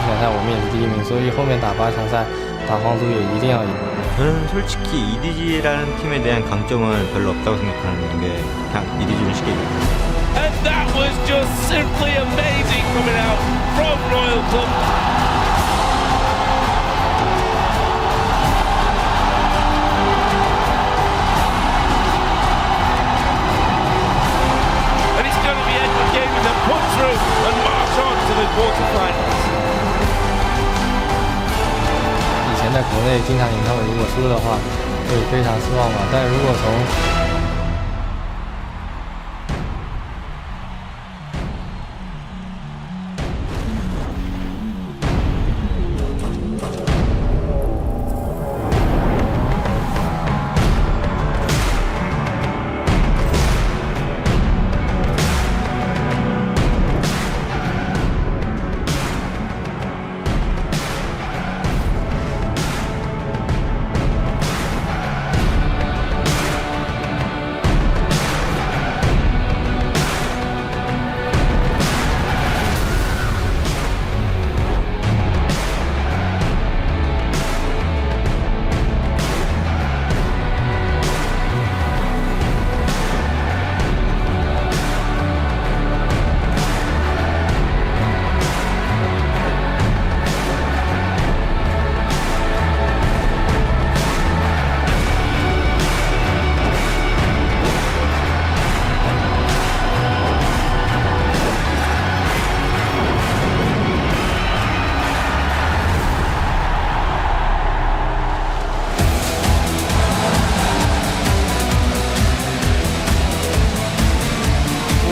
强赛我们也是第1名，所以后面打8强赛打皇族也一定要赢。 저는 솔직히 EDG라는 팀에 대한 강점은 별로 없다고 생각하는 게 그냥 EDG는 쉽게 이깁니다. And that was just simply amazing coming out from Royal Club. And it's going to be Edward Gaming that put through and march on to the quarterfinals. 以前在国内经常赢他们，如果输的话会非常失望嘛。但如果从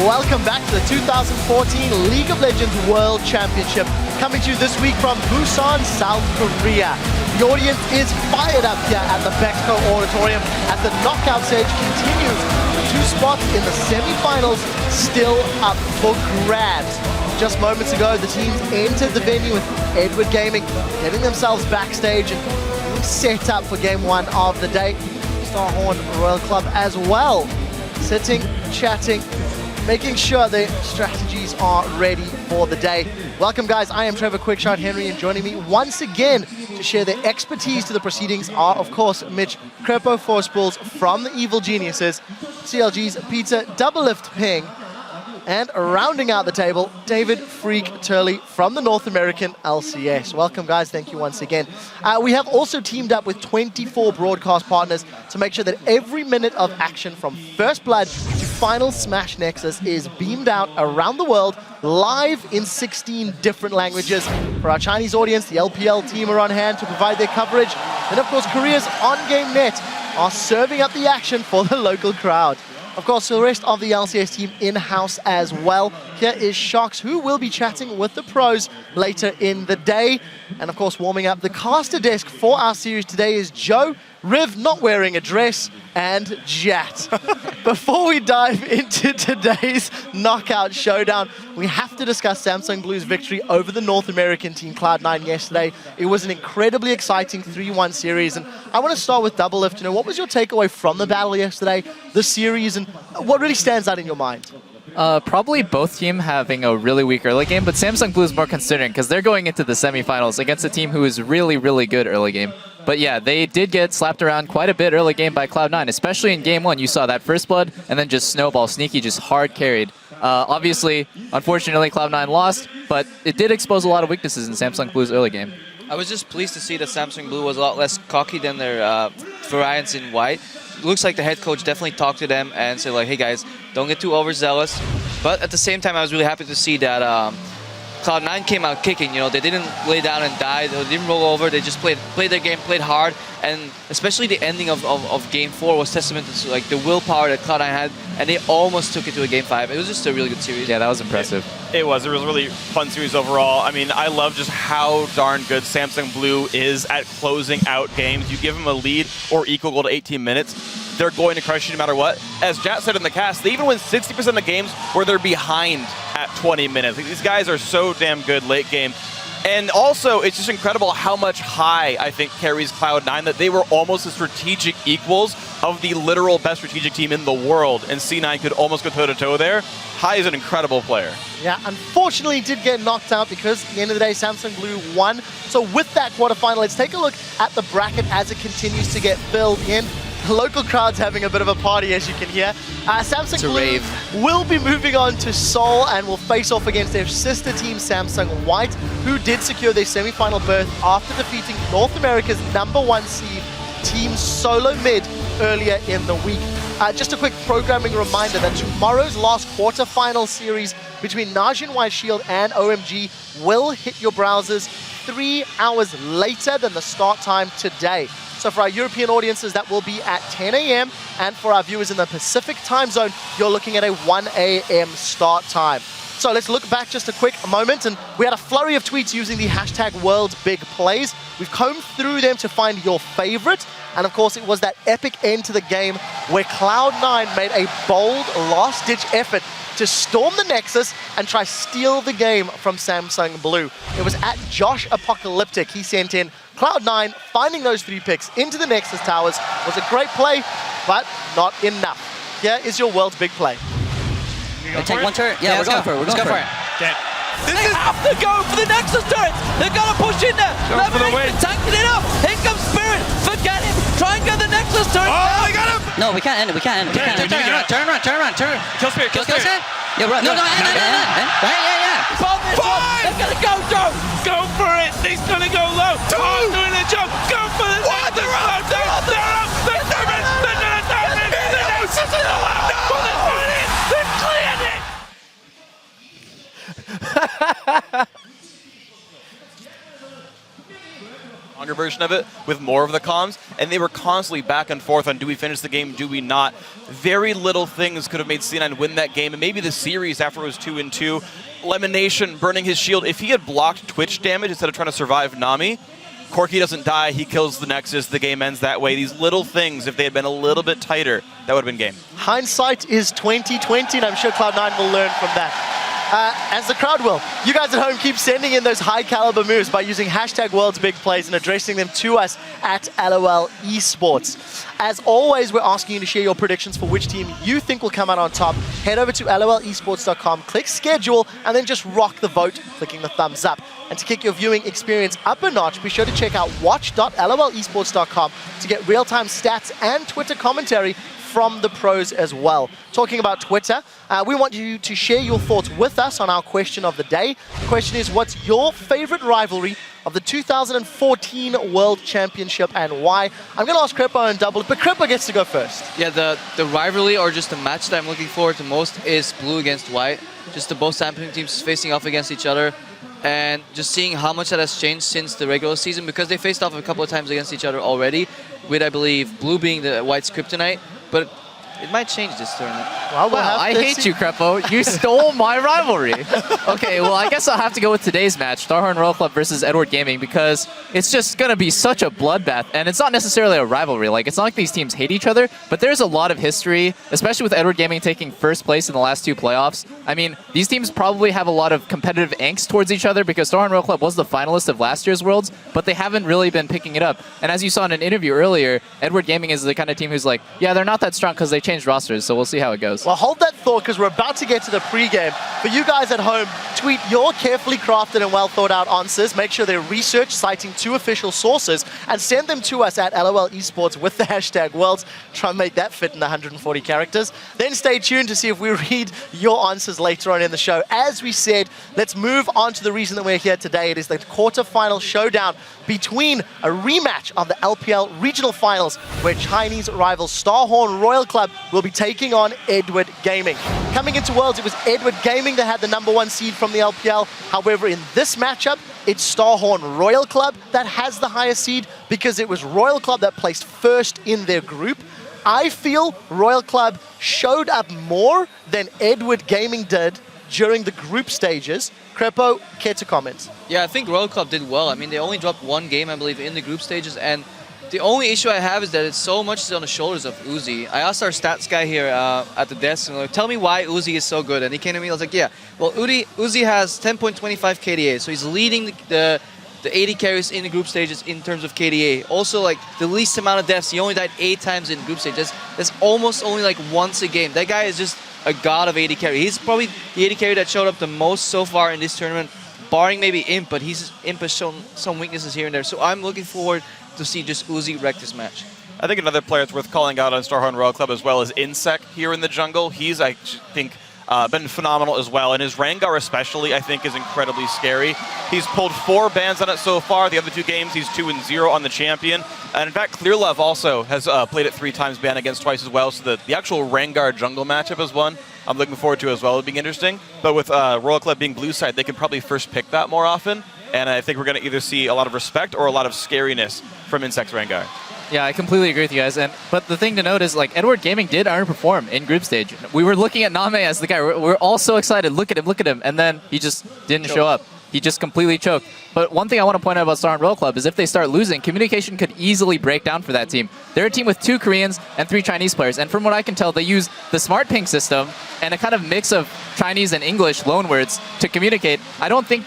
Welcome back to the 2014 League of Legends World Championship, coming to you this week from Busan, South Korea. The audience is fired up here at the Bexco Auditorium as the knockout stage continues. 2 spots in the semi-finals still up for grabs. Just moments ago, the teams entered the venue with Edward Gaming getting themselves backstage and being set up for game 1 of the day. Starhorn Royal Club as well, sitting, chatting, making sure the strategies are ready for the day. Welcome guys, I am Trevor Quickshot Henry, and joining me once again to share their expertise to the proceedings are of course Mitch Crepo Forspools from the Evil Geniuses, CLG's Peter Doublelift Ping, and rounding out the table, David Freak Turley from the North American LCS. Welcome guys, thank you once again. We have also teamed up with 24 broadcast partners to make sure that every minute of action from First Blood to Final Smash Nexus is beamed out around the world, live in 16 different languages. For our Chinese audience, the LPL team are on hand to provide their coverage. And of course, Korea's on-game net are serving up the action for the local crowd. Of course, the rest of the LCS team in-house as well. Here is Shox, who will be chatting with the pros later in the day. And of course, warming up the caster desk for our series today is Joe, Riv not wearing a dress, and Jat. Before we dive into today's knockout showdown, we have to discuss Samsung Blue's victory over the North American team Cloud9 yesterday. It was an incredibly exciting 3-1 series, and I want to start with Doublelift. You know, what was your takeaway from the battle yesterday, the series, and what really stands out in your mind? Probably both teams having a really weak early game, but Samsung Blue is more concerning because they're going into the semifinals against a team who is really, really good early game. But yeah, they did get slapped around quite a bit early game by Cloud9, especially in game 1. You saw that First Blood and then just Snowball. Sneaky just hard carried. Obviously, unfortunately, Cloud9 lost, but it did expose a lot of weaknesses in Samsung Blue's early game. I was just pleased to see that Samsung Blue was a lot less cocky than their variants in white. Looks like the head coach definitely talked to them and said like, hey guys, don't get too overzealous. But at the same time, I was really happy to see that Cloud9 came out kicking. You know, they didn't lay down and die. They didn't roll over. They just played their game, played hard, and especially the ending of Game 4 was testament to like the willpower that Cloud9 had, and they almost took it to a Game 5. It was just a really good series. Yeah, that was impressive. It was a really fun series overall. I mean, I love just how darn good Samsung Blue is at closing out games. You give them a lead or equal goal to 18 minutes, they're going to crush you no matter what. As Jat said in the cast, they even win 60% of the games where they're behind at 20 minutes. Like, these guys are so damn good late game. And also, it's just incredible how much high, I think, carries Cloud9, that they were almost the strategic equals of the literal best strategic team in the world, and C9 could almost go toe-to-toe there. Hai is an incredible player. Yeah, unfortunately did get knocked out because at the end of the day, Samsung Blue won. So with that quarterfinal, let's take a look at the bracket as it continues to get filled in. The local crowd's having a bit of a party, as you can hear. Samsung Blue will be moving on to Seoul and will face off against their sister team, Samsung White, who did secure their semi-final berth after defeating North America's #1 seed, Team Solo Mid, earlier in the week. Just a quick programming reminder that tomorrow's last quarterfinal series between Najin White Shield and OMG will hit your browsers 3 hours later than the start time today. So for our European audiences, that will be at 10 a.m. And for our viewers in the Pacific time zone, you're looking at a 1 a.m. start time. So let's look back just a quick moment, and we had a flurry of tweets using the hashtag #WorldBigPlays. We've combed through them to find your favorite, and of course it was that epic end to the game where Cloud9 made a bold last-ditch effort to storm the Nexus and try steal the game from Samsung Blue. It was at Josh Apocalyptic. He sent in Cloud9 finding those 3 picks into the Nexus towers was a great play, but not enough. Here is your world's big play. Take one turret. Yeah, we're going for it. We're going for it. They have to go for the Nexus turrets. They've got to push in there. Lemonade tanking it up. Here comes Spirit. Forget him. Try and get the Nexus turret. Oh, they got him! No, we can't end it. We can't end it. Turn around. Kill Spirit, kill Spirit. Yeah, right. No, end. Right, yeah. They're going to go, Joe. Go for it. He's going to go low. Oh, doing the jump. Go for the What? They're up. They're up. They're up. They're cleared it. Longer version of it with more of the comms, and they were constantly back and forth on do we finish the game, do we not. Very little things could have made C9 win that game, and maybe the series after it was 2-2. Lemonation burning his shield. If he had blocked Twitch damage instead of trying to survive Nami, Corki doesn't die, he kills the Nexus, the game ends that way. These little things, if they had been a little bit tighter, that would have been game. Hindsight is 20/20, and I'm sure Cloud9 will learn from that. As the crowd will. You guys at home keep sending in those high caliber moves by using hashtag #WorldsBigPlays and addressing them to us at LOL Esports. As always, we're asking you to share your predictions for which team you think will come out on top. Head over to lolesports.com, click schedule, and then just rock the vote, clicking the thumbs up. And to kick your viewing experience up a notch, be sure to check out watch.lolesports.com to get real-time stats and Twitter commentary from the pros as well. Talking about Twitter, we want you to share your thoughts with us on our question of the day. The question is, what's your favorite rivalry of the 2014 World Championship and why? I'm going to ask Crepo and Double, but Crepo gets to go first. Yeah, the rivalry or just the match that I'm looking forward to most is Blue against White. Just the both Samsung teams facing off against each other and just seeing how much that has changed since the regular season because they faced off a couple of times against each other already, with I believe Blue being the White's kryptonite. But it might change this tournament. Wow, I hate you, Crepo. You stole my rivalry. Okay, well, I guess I'll have to go with today's match, Starhorn Royal Club versus Edward Gaming, because it's just going to be such a bloodbath. And it's not necessarily a rivalry. Like, it's not like these teams hate each other, but there's a lot of history, especially with Edward Gaming taking first place in the last 2 playoffs. I mean, these teams probably have a lot of competitive angst towards each other because Starhorn Royal Club was the finalist of last year's Worlds, but they haven't really been picking it up. And as you saw in an interview earlier, Edward Gaming is the kind of team who's like, yeah, they're not that strong because they changed rosters, so we'll see how it goes. Well, hold that thought because we're about to get to the pregame. For you guys at home, tweet your carefully crafted and well thought out answers. Make sure they're researched, citing 2 official sources, and send them to us at LOL Esports with the hashtag Worlds. Try and make that fit in 140 characters. Then stay tuned to see if we read your answers later on in the show. As we said, let's move on to the reason that we're here today. It is the quarterfinal showdown between a rematch of the LPL regional finals where Chinese rival Starhorn Royal Club will be taking on Edward Gaming. Coming into Worlds, it was Edward Gaming that had the #1 seed from the LPL. However, in this matchup, it's Starhorn Royal Club that has the higher seed because it was Royal Club that placed first in their group. I feel Royal Club showed up more than Edward Gaming did during the group stages. Crepo, care to comment? Yeah, I think Royal Club did well. I mean, they only dropped 1 game, I believe, in the group stages, and the only issue I have is that it's so much on the shoulders of Uzi. I asked our stats guy here at the desk, and like, tell me why Uzi is so good. And he came to me, I was like, yeah, well, Uzi has 10.25 KDA, so he's leading the the 80 carries in the group stages in terms of KDA. Also, like, the least amount of deaths. He only died 8 times in group stage. That's almost only like once a game. That guy is just a god of 80 carry. He's probably the 80 carry that showed up the most so far in this tournament, barring maybe Imp, but Imp has shown some weaknesses here and there. So I'm looking forward to see just Uzi wreck this match. I think another player that's worth calling out on Starhorn Royal Club as well is Insec here in the jungle. He's, I think, been phenomenal as well, and his Rengar especially, I think, is incredibly scary. He's pulled 4 bans on it so far. The other 2 games, he's 2-0 on the champion. And in fact, Clearlove also has played it 3 times, banned against twice as well, so the actual Rengar jungle matchup is one I'm looking forward to as well. It being interesting. But with Royal Club being blue side, they could probably first pick that more often, and I think we're going to either see a lot of respect or a lot of scariness from Insect's Rengar. Yeah, I completely agree with you guys. But the thing to note is, like, Edward Gaming did underperform in group stage. We were looking at Name as the guy. We're all so excited. Look at him. And then he just didn't show up. He just completely choked. But one thing I want to point out about Starhorn Royal Club is if they start losing, communication could easily break down for that team. They're a team with 2 Koreans and 3 Chinese players. And from what I can tell, they use the smart ping system and a kind of mix of Chinese and English loanwords to communicate. I don't think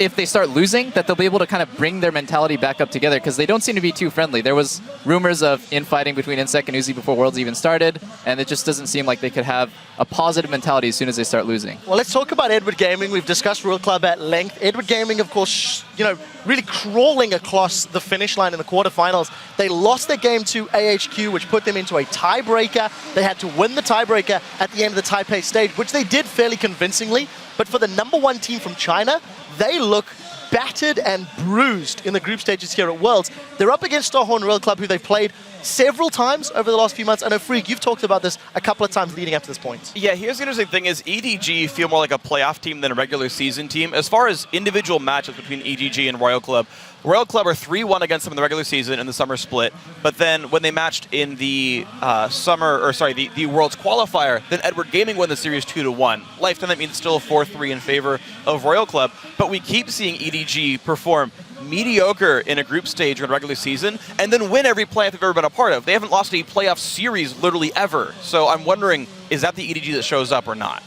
if they start losing, that they'll be able to kind of bring their mentality back up together, because they don't seem to be too friendly. There was rumors of infighting between Insec and Uzi before Worlds even started, and it just doesn't seem like they could have a positive mentality as soon as they start losing. Well, let's talk about Edward Gaming. We've discussed Royal Club at length. Edward Gaming, of course, you know, really crawling across the finish line in the quarterfinals. They lost their game to AHQ, which put them into a tiebreaker. They had to win the tiebreaker at the end of the Taipei stage, which they did fairly convincingly. But for the #1 team from China, they look battered and bruised in the group stages here at Worlds. They're up against Starhorn Royal Club, who they've played several times over the last few months. I know, Freak, you've talked about this a couple of times leading up to this point. Yeah, here's the interesting thing is EDG feel more like a playoff team than a regular season team. As far as individual matchups between EDG and Royal Club are 3-1 against them in the regular season in the summer split, but then when they matched in the the Worlds qualifier, then Edward Gaming won the series 2-1. Lifetime, that means still 4-3 in favor of Royal Club, but we keep seeing EDG perform mediocre in a group stage or in a regular season, and then win every playoff they've ever been a part of. They haven't lost a playoff series literally ever. So I'm wondering, is that the EDG that shows up or not?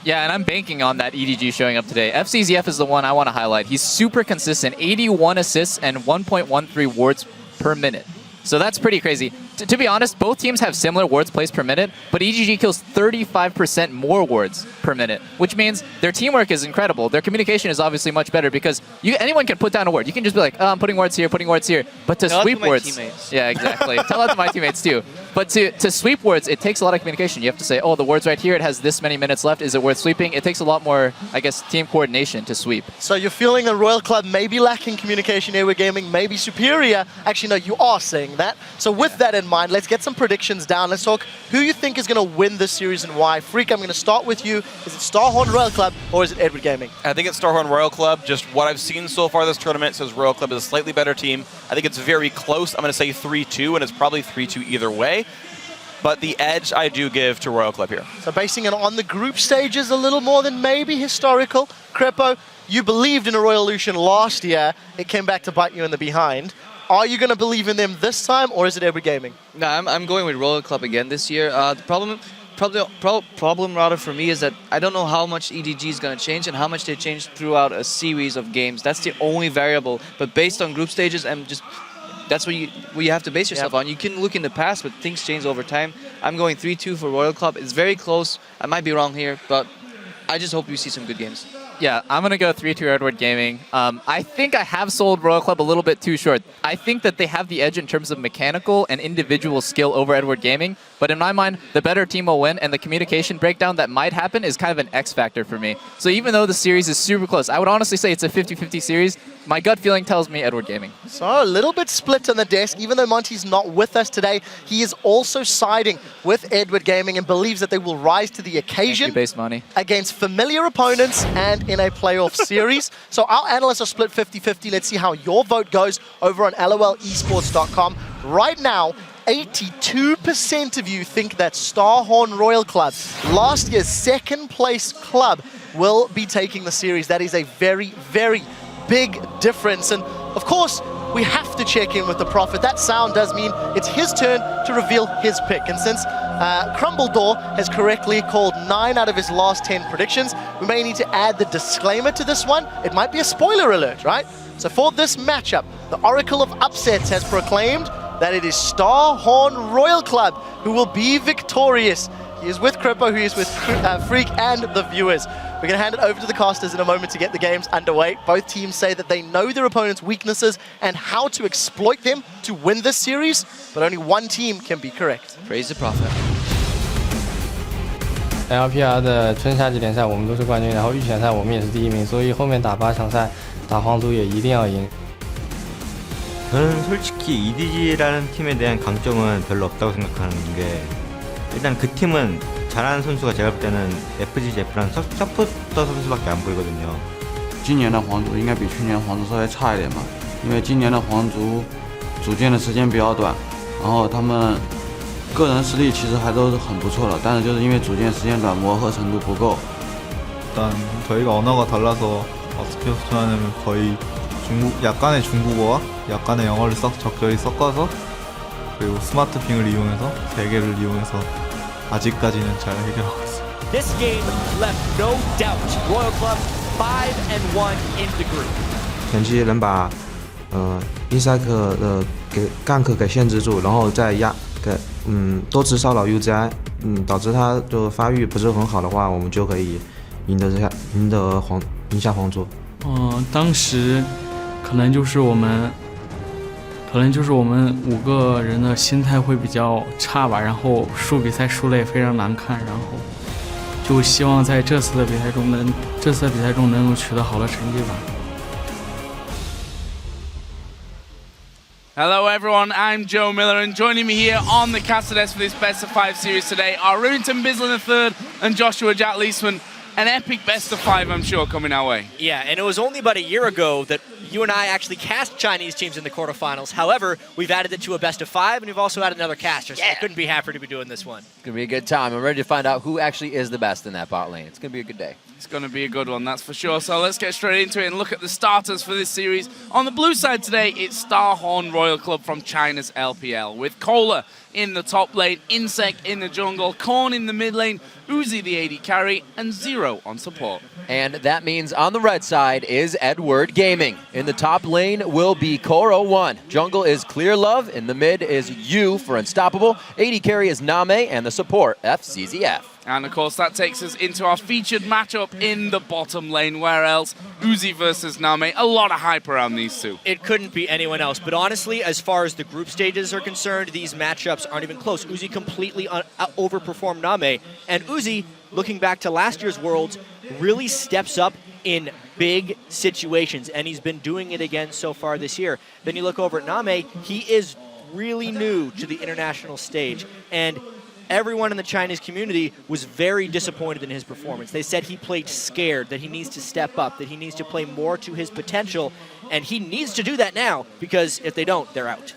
Yeah, and I'm banking on that EDG showing up today. FCZF is the one I want to highlight. He's super consistent, 81 assists and 1.13 wards per minute. So that's pretty crazy. To be honest, both teams have similar wards placed per minute, but EDG kills 35% more wards per minute, which means their teamwork is incredible. Their communication is obviously much better because anyone can put down a ward. You can just be like, oh, I'm putting wards here, but to sweep wards... Yeah, exactly. Tell that to my teammates too. But to sweep wards, it takes a lot of communication. You have to say, oh, the ward's right here, it has this many minutes left, is it worth sweeping? It takes a lot more, I guess, team coordination to sweep. So you're feeling the Royal Club may be lacking communication here with Gaming, may be superior. Actually, no, you are saying that. So with that in mind, let's get some predictions down. Let's talk who you think is going to win this series and why. Freak, I'm going to start with you. Is it Starhorn Royal Club or is it Edward Gaming? I think it's Starhorn Royal Club. Just what I've seen so far this tournament says Royal Club is a slightly better team. I think it's very close. I'm going to say 3-2, and it's probably 3-2 either way. But the edge I do give to Royal Club here. So basing it on the group stages a little more than maybe historical. Crepo, you believed in a Royal Lucian last year. It came back to bite you in the behind. Are you going to believe in them this time, or is it Edward Gaming? No, I'm going with Royal Club again this year. The problem rather for me is that I don't know how much EDG is going to change and how much they change throughout a series of games. That's the only variable. But based on group stages, that's what you have to base yourself on. You can look in the past, but things change over time. I'm going 3-2 for Royal Club. It's very close. I might be wrong here, but I just hope you see some good games. Yeah, I'm going to go 3-2 Edward Gaming. I think I have sold Royal Club a little bit too short. I think that they have the edge in terms of mechanical and individual skill over Edward Gaming, but in my mind, the better team will win, and the communication breakdown that might happen is kind of an X factor for me. So even though the series is super close, I would honestly say it's a 50-50 series. My gut feeling tells me Edward Gaming. So a little bit split on the desk. Even though Monty's not with us today, he is also siding with Edward Gaming and believes that they will rise to the occasion against familiar opponents and in a playoff series. So our analysts are split 50-50. Let's see how your vote goes over on lolesports.com. Right now, 82% of you think that Starhorn Royal Club, last year's second place club, will be taking the series. That is a very, very big difference. And of course, we have to check in with the Prophet. That sound does mean it's his turn to reveal his pick. And since Crumbledore has correctly called 9 out of his last 10 predictions, we may need to add the disclaimer to this one. It might be a spoiler alert, right? So for this matchup, the Oracle of Upsets has proclaimed that it is Starhorn Royal Club who will be victorious. He is with Crippo, he is with Freak and the viewers. We're going to hand it over to the casters in a moment to get the games underway. Both teams say that they know their opponent's weaknesses and how to exploit them to win this series, but only one team can be correct. Praise the prophet. LPL 的春夏季联赛我们都是冠军，然后预选赛我们也是第1名，所以后面打8强赛打皇族也一定要赢。 저는 솔직히 EDG라는 팀에 대한 강점은 별로 없다고 생각하는 게 일단 그 팀은 잘하는 선수가 제가 볼 때는 FGZ라는 서포터 선수밖에 안 보이거든요. 今年的皇族应该比去年皇族稍微差一点吧，因为今年的皇族组建的时间比较短，然后他们个人实力其实还都是很不错的，但是就是因为组建时间短，磨合程度不够。 일단 저희가 언어가 달라서 어떻게 표현하냐면 거의 약간의 중국어와 약간의 영어를 적절히 섞어서 그리고 스마트 핑을 이용해서 3개를 이용해서 아직까지는 잘 해결하고 있습니다. This game left no doubt. Royal Club 5-1 in the group. 前期能把Insec 的gank给限制住，然后再多次骚扰 UZI， 导致他的发育不是很好的话，我们就可以赢下皇族。当时可能就是我们5个人的心态会比较差吧，然后输比赛输得也非常难看，然后就希望在这次的比赛中能够取得好的成绩吧。 Hello everyone, I'm Joe Miller, and joining me here on the Caster Desk for this Best of 5 series today are Remington Bislin III and Joshua Jack Leisman. An epic Best of 5, I'm sure, coming our way. Yeah, and it was only about a year ago that you and I actually cast Chinese teams in the quarterfinals. However, we've added it to a Best of 5, and we've also added another caster, so I couldn't be happier to be doing this one. It's going to be a good time. I'm ready to find out who actually is the best in that bot lane. It's going to be a good day. It's going to be a good one, that's for sure. So let's get straight into it and look at the starters for this series. On the blue side today, it's Starhorn Royal Club from China's LPL, with Cola in the top lane, Insec in the jungle, Korn in the mid lane, Uzi the AD carry, and Zero on support. And that means on the red side is Edward Gaming. In the top lane will be Koro1. Jungle is Clear Love. In the mid is U for Unstoppable. AD carry is Name, and the support FCZF. And of course that takes us into our featured matchup in the bottom lane. Where else? Uzi versus Name. A lot of hype around these two. It couldn't be anyone else, but honestly, as far as the group stages are concerned, these matchups aren't even close. Uzi completely overperformed Name, and Uzi, looking back to last year's Worlds, really steps up in big situations, and he's been doing it again so far this year. Then you look over at Name, he is really new to the international stage, and everyone in the Chinese community was very disappointed in his performance. They said he played scared, that he needs to step up, that he needs to play more to his potential, and he needs to do that now, because if they don't, they're out.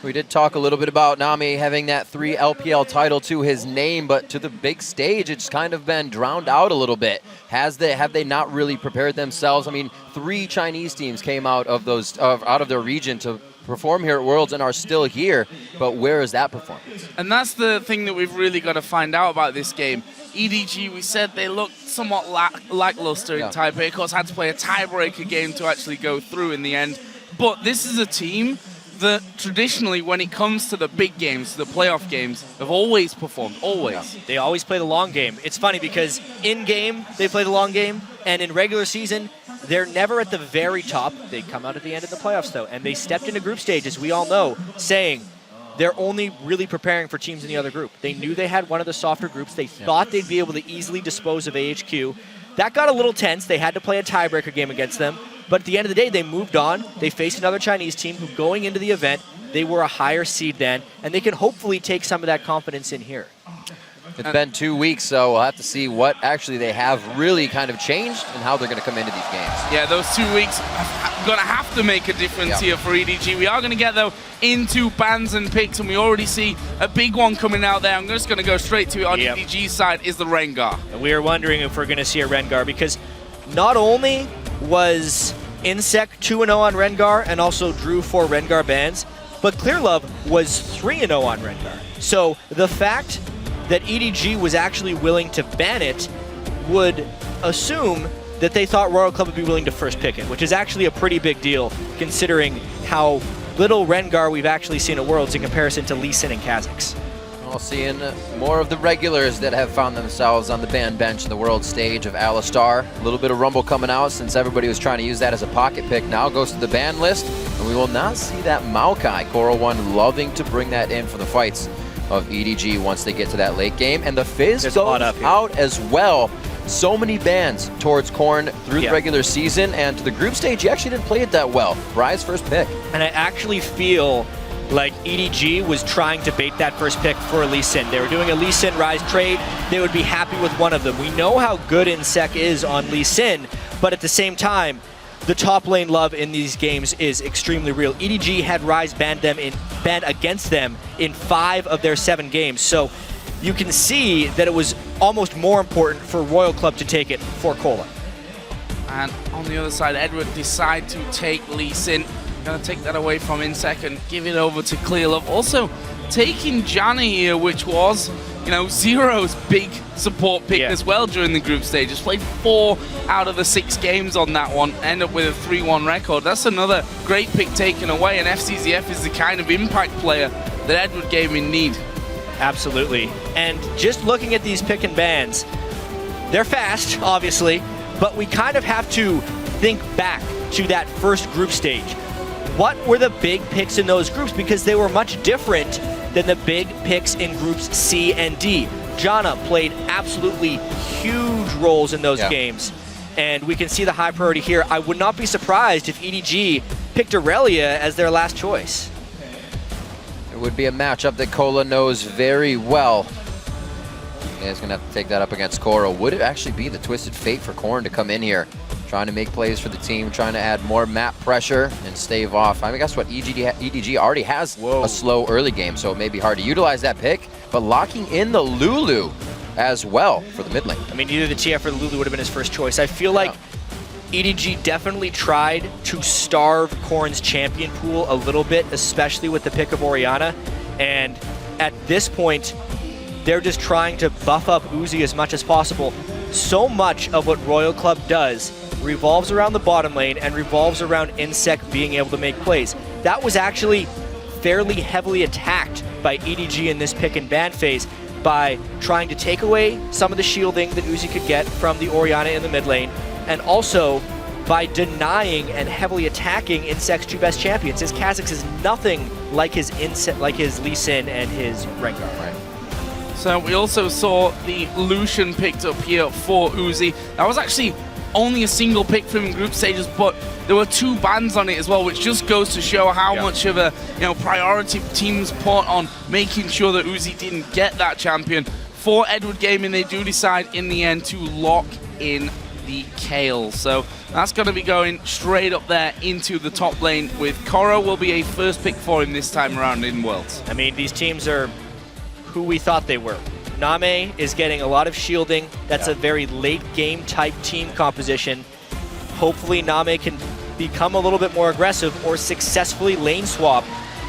We did talk a little bit about Name having that 3 LPL title to his name, but to the big stage, it's kind of been drowned out a little bit. Have they not really prepared themselves? I mean, 3 Chinese teams came out of their region to perform here at Worlds and are still here, but where is that performance? And that's the thing that we've really got to find out about this game. EDG, we said they looked somewhat lackluster in Taipei. Of course, had to play a tiebreaker game to actually go through in the end. But this is a team that traditionally, when it comes to the big games, the playoff games, have always performed, always. Yeah. They always play the long game. It's funny because in-game, they play the long game, and in regular season, they're never at the very top. They come out at the end of the playoffs, though, and they stepped into group stage, as we all know, saying they're only really preparing for teams in the other group. They knew they had one of the softer groups. They thought they'd be able to easily dispose of AHQ. That got a little tense. They had to play a tiebreaker game against them. But at the end of the day, they moved on. They faced another Chinese team who, going into the event, they were a higher seed than, and they can hopefully take some of that confidence in here. It's been 2 weeks, so we'll have to see what actually they have really kind of changed and how they're going to come into these games. Yeah, those 2 weeks are going to have to make a difference here for EDG. We are going to get, though, into bans and picks, and we already see a big one coming out there. I'm just going to go straight to it on EDG's side is the Rengar. And we are wondering if we're going to see a Rengar, because not only was Insec 2-0 on Rengar and also drew 4 Rengar bans, but Clearlove was 3-0 on Rengar. So the fact that EDG was actually willing to ban it would assume that they thought Royal Club would be willing to first pick it, which is actually a pretty big deal considering how little Rengar we've actually seen at Worlds in comparison to Lee Sin and Kha'Zix. Well, seeing more of the regulars that have found themselves on the ban bench in the world stage of Alistar. A little bit of Rumble coming out since everybody was trying to use that as a pocket pick. Now goes to the ban list, and we will not see that Maokai. Coral1 loving to bring that in for the fights of EDG once they get to that late game. And the Fizz goes out as well. So many bans towards Corn through the regular season, and to the group stage, he actually didn't play it that well. Rise first pick. And I actually feel like EDG was trying to bait that first pick for Lee Sin. They were doing a Lee Sin Rise trade. They would be happy with one of them. We know how good Insec is on Lee Sin, but at the same time, the top lane love in these games is extremely real. EDG had Rise ban against them in 5 of their 7 games. So you can see that it was almost more important for Royal Club to take it for Cola. And on the other side, Edward decide to take Lee Sin. Gonna take that away from Insec and give it over to Clearlove. Also taking Janna here, which was, you know, Zero's big support pick as well during the group stages. Played 4 out of the 6 games on that one. End up with a 3-1 record. That's another great pick taken away, and FCZF is the kind of impact player that Edward Gaming need. Absolutely. And just looking at these pick and bans, they're fast, obviously, but we kind of have to think back to that first group stage. What were the big picks in those groups? Because they were much different than the big picks in groups C and D. Janna played absolutely huge roles in those games, and we can see the high priority here. I would not be surprised if EDG picked Aurelia as their last choice. It would be a matchup that Cola knows very well. He's going to have to take that up against Coro. Would it actually be the twisted fate for Corn to come in here, trying to make plays for the team, trying to add more map pressure and stave off? I mean, guess what? EDG already has a slow early game, so it may be hard to utilize that pick, but locking in the Lulu as well for the mid lane. I mean, either the TF or the Lulu would have been his first choice. I feel like EDG definitely tried to starve Corn's champion pool a little bit, especially with the pick of Orianna, and at this point, they're just trying to buff up Uzi as much as possible. So much of what Royal Club does revolves around the bottom lane and revolves around Insec being able to make plays. That was actually fairly heavily attacked by EDG in this pick and ban phase by trying to take away some of the shielding that Uzi could get from the Orianna in the mid lane, and also by denying and heavily attacking Insec's 2 best champions. His Kha'Zix is nothing like his Lee Sin and his Rengar. Right. So we also saw the Lucian picked up here for Uzi. That was actually only a single pick from group stages, but there were 2 bans on it as well, which just goes to show how much of a priority teams put on making sure that Uzi didn't get that champion. For Edward Gaming, they do decide in the end to lock in the Kale. So that's going to be going straight up there into the top lane, with Coro will be a first pick for him this time around in Worlds. I mean, these teams are who we thought they were. Name is getting a lot of shielding. That's a very late game type team composition. Hopefully Name can become a little bit more aggressive or successfully lane swap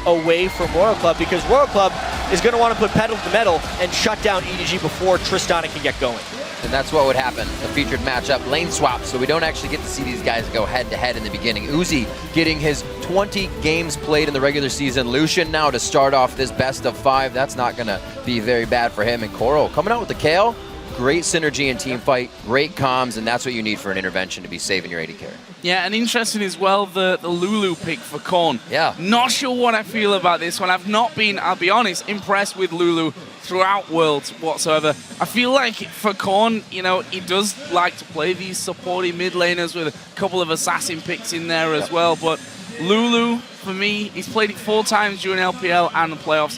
away from Royal Club, because Royal Club is going to want to put pedal to the metal and shut down EDG before Tristana can get going. And that's what would happen. The featured matchup, lane swap, so we don't actually get to see these guys go head-to-head in the beginning. Uzi getting his 20 games played in the regular season. Lucian now to start off this best of 5. That's not going to be very bad for him. And Coral coming out with the Kale. Great synergy and team fight, great comms, and that's what you need for an intervention to be saving your AD carry. Yeah, and interesting as well, the Lulu pick for Korn. Yeah. Not sure what I feel about this one. I've not been, I'll be honest, impressed with Lulu throughout Worlds whatsoever. I feel like for Korn, he does like to play these supporting mid laners with a couple of assassin picks in there as well. But Lulu, for me, he's played it 4 times during LPL and the playoffs.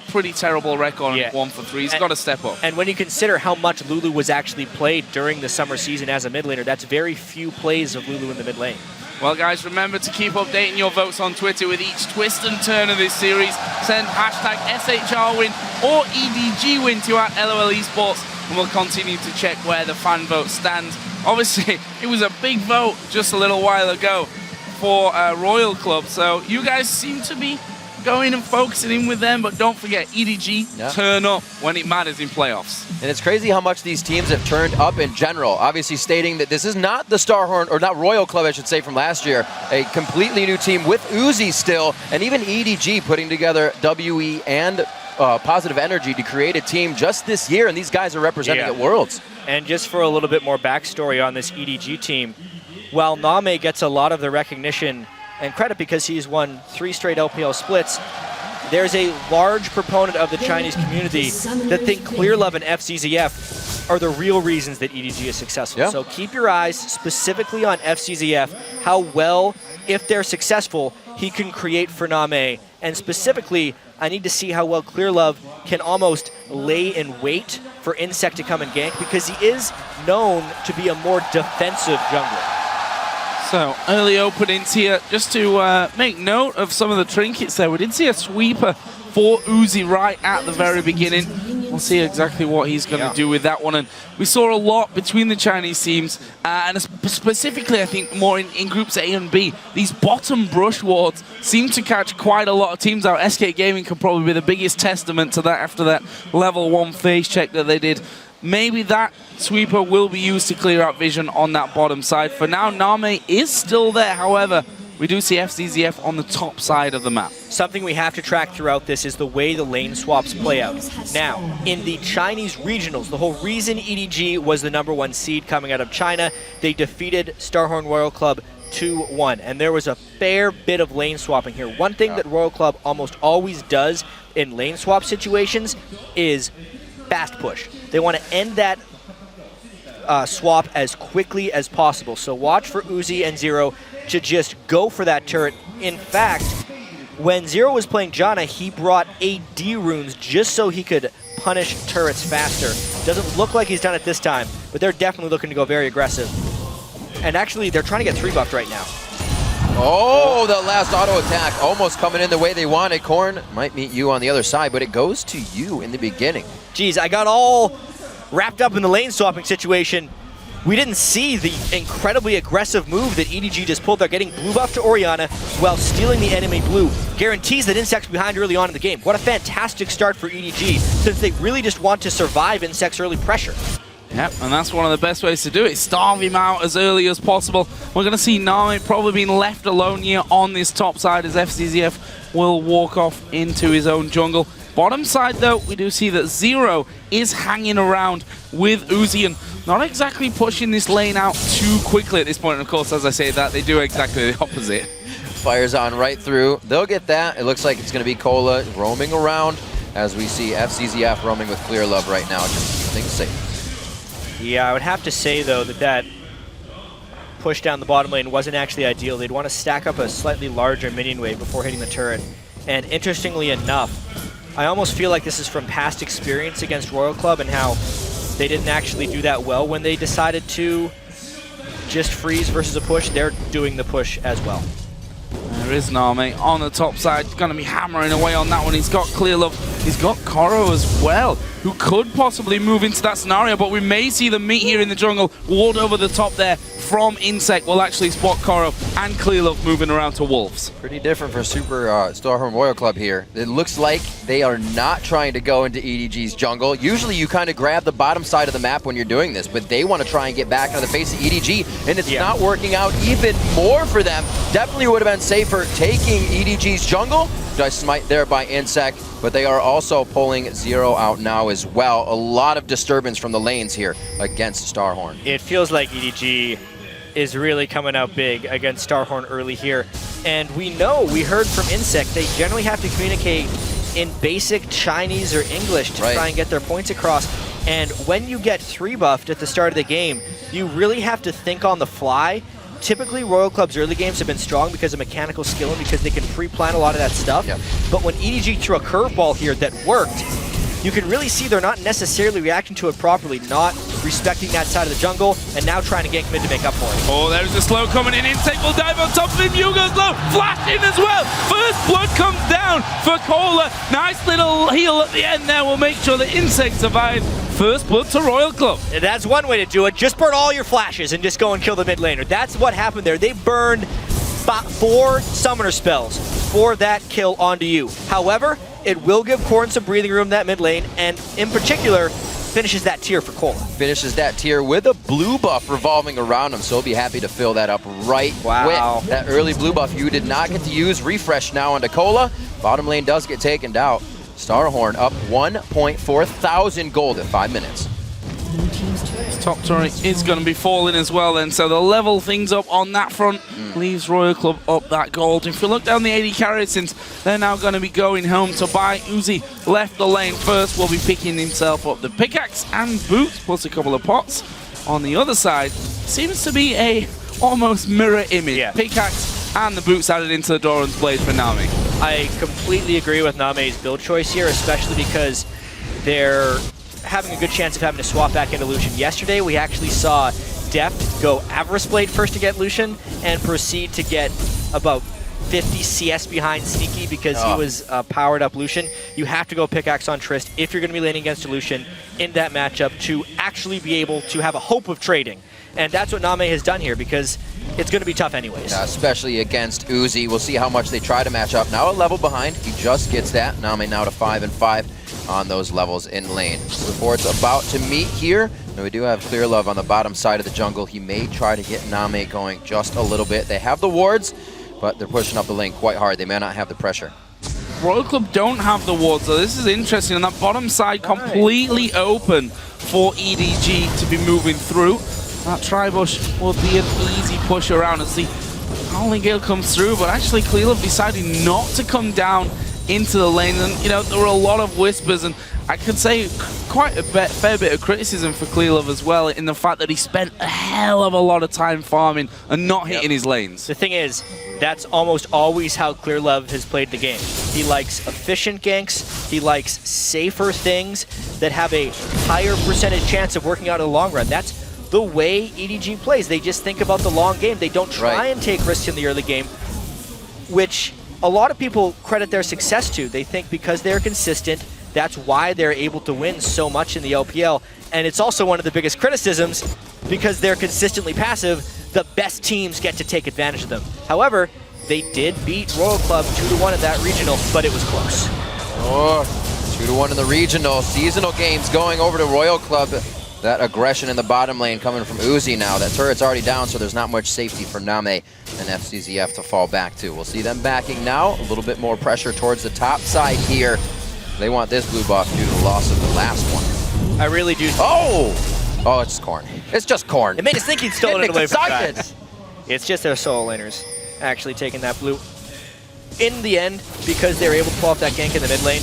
Pretty terrible record on 1 for 3. He's got to step up. And when you consider how much Lulu was actually played during the summer season as a mid laner, that's very few plays of Lulu in the mid lane. Well, guys, remember to keep updating your votes on Twitter with each twist and turn of this series. Send hashtag SHR win or EDG win to @LOL Esports, and we'll continue to check where the fan vote stands. Obviously, it was a big vote just a little while ago for Royal Club, so you guys seem to be going and focusing in with them, but don't forget, EDG turn up when it matters in playoffs. And it's crazy how much these teams have turned up in general. Obviously stating that this is not the Starhorn, or not Royal Club, I should say, from last year. A completely new team with Uzi still, and even EDG putting together WE and Positive Energy to create a team just this year, and these guys are representing at Worlds. And just for a little bit more backstory on this EDG team, while Name gets a lot of the recognition and credit because he's won 3 straight LPL splits, there's a large proponent of the Chinese community that think ClearLove and FCZF are the real reasons that EDG is successful. So keep your eyes specifically on FCZF, how well, if they're successful, he can create for Name. And specifically, I need to see how well ClearLove can almost lay in wait for Insect to come and gank, because he is known to be a more defensive jungler. So, early openings here, just to make note of some of the trinkets there. We did see a sweeper for Uzi right at the very beginning. We'll see exactly what he's going to do with that one. And we saw a lot between the Chinese teams, and specifically, I think, more in groups A and B. These bottom brush wards seem to catch quite a lot of teams out. SK Gaming could probably be the biggest testament to that after that level 1 phase check that they did. Maybe that sweeper will be used to clear out vision on that bottom side. For now, Name is still there. However, we do see FCZF on the top side of the map. Something we have to track throughout this is the way the lane swaps play out. Now, in the Chinese regionals, the whole reason EDG was the #1 seed coming out of China, they defeated Starhorn Royal Club 2-1, and there was a fair bit of lane swapping here. One thing that Royal Club almost always does in lane swap situations is fast push. They want to end that swap as quickly as possible. So watch for Uzi and Zero to just go for that turret. In fact, when Zero was playing Janna, he brought AD runes just so he could punish turrets faster. Doesn't look like he's done it this time, but they're definitely looking to go very aggressive. And actually, they're trying to get 3-buffed right now. Oh, the last auto attack almost coming in the way they wanted. Korn might meet you on the other side, but it goes to you in the beginning. Geez, I got all wrapped up in the lane swapping situation. We didn't see the incredibly aggressive move that EDG just pulled. They're getting blue buff to Orianna while stealing the enemy blue. Guarantees that Insect's behind early on in the game. What a fantastic start for EDG, since they really just want to survive Insect's early pressure. Yep, and that's one of the best ways to do it. Starve him out as early as possible. We're going to see Name probably being left alone here on this top side as FCZF will walk off into his own jungle. Bottom side, though, we do see that Zero is hanging around with Uzi and not exactly pushing this lane out too quickly at this point. And of course, as I say that, they do exactly the opposite. Fires on right through. They'll get that. It looks like it's going to be Cola roaming around as we see FCZF roaming with ClearLove right now, just to keep things safe. Yeah, I would have to say, though, that push down the bottom lane wasn't actually ideal. They'd want to stack up a slightly larger minion wave before hitting the turret. And interestingly enough, I almost feel like this is from past experience against Royal Club and how they didn't actually do that well when they decided to just freeze versus a push. They're doing the push as well. There is Name on the top side. He's going to be hammering away on that one. He's got ClearLove. He's got Koro as well, who could possibly move into that scenario, but we may see them meet here in the jungle. Ward over the top there from Insect will actually spot Koro and ClearLove moving around to Wolves. Pretty different for Super Starhorn Royal Club here. It looks like they are not trying to go into EDG's jungle. Usually you kind of grab the bottom side of the map when you're doing this, but they want to try and get back into the face of EDG, and it's not working out even more for them. Definitely would have been safer taking EDG's jungle. Nice smite there by Insect, but they are also pulling Zero out now as well. A lot of disturbance from the lanes here against Starhorn. It feels like EDG is really coming out big against Starhorn early here. And we heard from Insect, they generally have to communicate in basic Chinese or English to try and get their points across. And when you get 3-buffed at the start of the game, you really have to think on the fly. Typically, Royal Club's early games have been strong because of mechanical skill and because they can pre-plan a lot of that stuff. But when EDG threw a curveball here that worked, you can really see they're not necessarily reacting to it properly, not respecting that side of the jungle, and now trying to gank mid to make up for it. Oh, there's a slow coming in. Insect will dive on top of him. Yugo's low. Flash in as well. First blood comes down for Cola. Nice little heal at the end there will make sure that Insect survives. First blood to Royal Club. And that's one way to do it. Just burn all your flashes and just go and kill the mid laner. That's what happened there. They burned 4 summoner spells, for that kill onto you. However, it will give Corrin some breathing room in that mid lane, and in particular, finishes that tier for Cola. Finishes that tier with a blue buff revolving around him, so he'll be happy to fill that up right with that early blue buff you did not get to use. Refresh now onto Cola. Bottom lane does get taken out. Starhorn up 1.4 thousand gold at 5 minutes. Top turret is going to be falling as well then, so they'll level things up on that front. Leaves Royal Club up that gold. If you look down the AD carry, since they're now going to be going home to buy, Uzi left the lane first, will be picking himself up the pickaxe and boots, plus a couple of pots. On the other side, seems to be a almost mirror image. Yeah. Pickaxe and the boots added into the Doran's blade for Nami. I completely agree with Name's build choice here, especially because they're having a good chance of having to swap back into Lucian. Yesterday, we actually saw Deft go Avarice Blade first to get Lucian and proceed to get about 50 CS behind Sneaky because he was powered up Lucian. You have to go pickaxe on Trist if you're going to be laning against a Lucian in that matchup to actually be able to have a hope of trading. And that's what Name has done here because it's going to be tough anyways. Especially against Uzi. We'll see how much they try to match up. Now a level behind. He just gets that. Name now to 5 and 5 on those levels in lane. Report's about to meet here. And we do have Clear Love on the bottom side of the jungle. He may try to get Name going just a little bit. They have the wards, but they're pushing up the lane quite hard. They may not have the pressure. Royal Club don't have the wards, so this is interesting. And that bottom side completely open for EDG to be moving through. That Tribush will be an easy push around as the Howling Gale comes through, but actually Clearlove decided not to come down into the lane. And, you know, there were a lot of whispers, and I could say quite a fair bit of criticism for Clearlove as well, in the fact that he spent a hell of a lot of time farming and not hitting his lanes. The thing is, that's almost always how Clearlove has played the game. He likes efficient ganks, he likes safer things that have a higher percentage chance of working out in the long run. That's the way EDG plays. They just think about the long game. They don't try and take risks in the early game, which a lot of people credit their success to. They think because they're consistent, that's why they're able to win so much in the LPL. And it's also one of the biggest criticisms, because they're consistently passive, the best teams get to take advantage of them. However, they did beat Royal Club 2-1 in that regional, but it was close. 2-1 in the regional. Seasonal games going over to Royal Club. That aggression in the bottom lane coming from Uzi now. That turret's already down, so there's not much safety for Name and FCZF to fall back to. We'll see them backing now. A little bit more pressure towards the top side here. They want this blue buff due to the loss of the last one. I really do. Oh, it's Corn. It's just Corn. It made us think he'd stolen it away from us. It's just their solo laners actually taking that blue. In the end, because they were able to pull off that gank in the mid lane,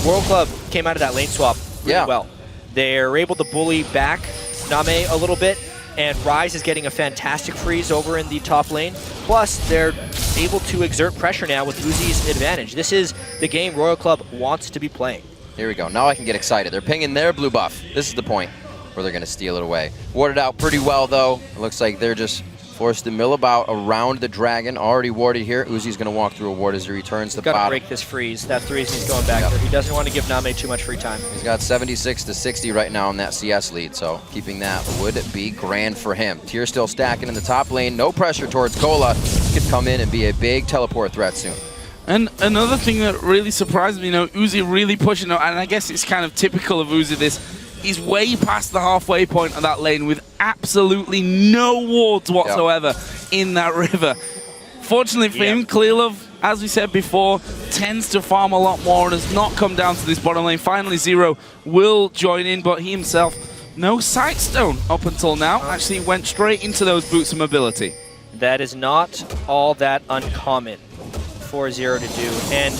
World Club came out of that lane swap really well. They're able to bully back Name a little bit, and Rise is getting a fantastic freeze over in the top lane. Plus, they're able to exert pressure now with Uzi's advantage. This is the game Royal Club wants to be playing. Here we go. Now I can get excited. They're pinging their blue buff. This is the point where they're going to steal it away. Warded out pretty well, though. It looks like they're just forced to mill about around the dragon. Already warded here. Uzi's going to walk through a ward as he returns to the bottom. Got to break this freeze. That freeze he's going back there. He doesn't want to give Name too much free time. He's got 76 to 60 right now in that CS lead, so keeping that would be grand for him. Tier still stacking in the top lane. No pressure towards Cola. Could come in and be a big teleport threat soon. And another thing that really surprised me, you know, Uzi really pushing it, and I guess it's kind of typical of Uzi this. He's way past the halfway point of that lane with absolutely no wards whatsoever in that river. Fortunately for him, Clearlove, as we said before, tends to farm a lot more and has not come down to this bottom lane. Finally, Zero will join in, but he himself, no Sightstone up until now. Actually went straight into those boots of mobility. That is not all that uncommon for Zero to do. And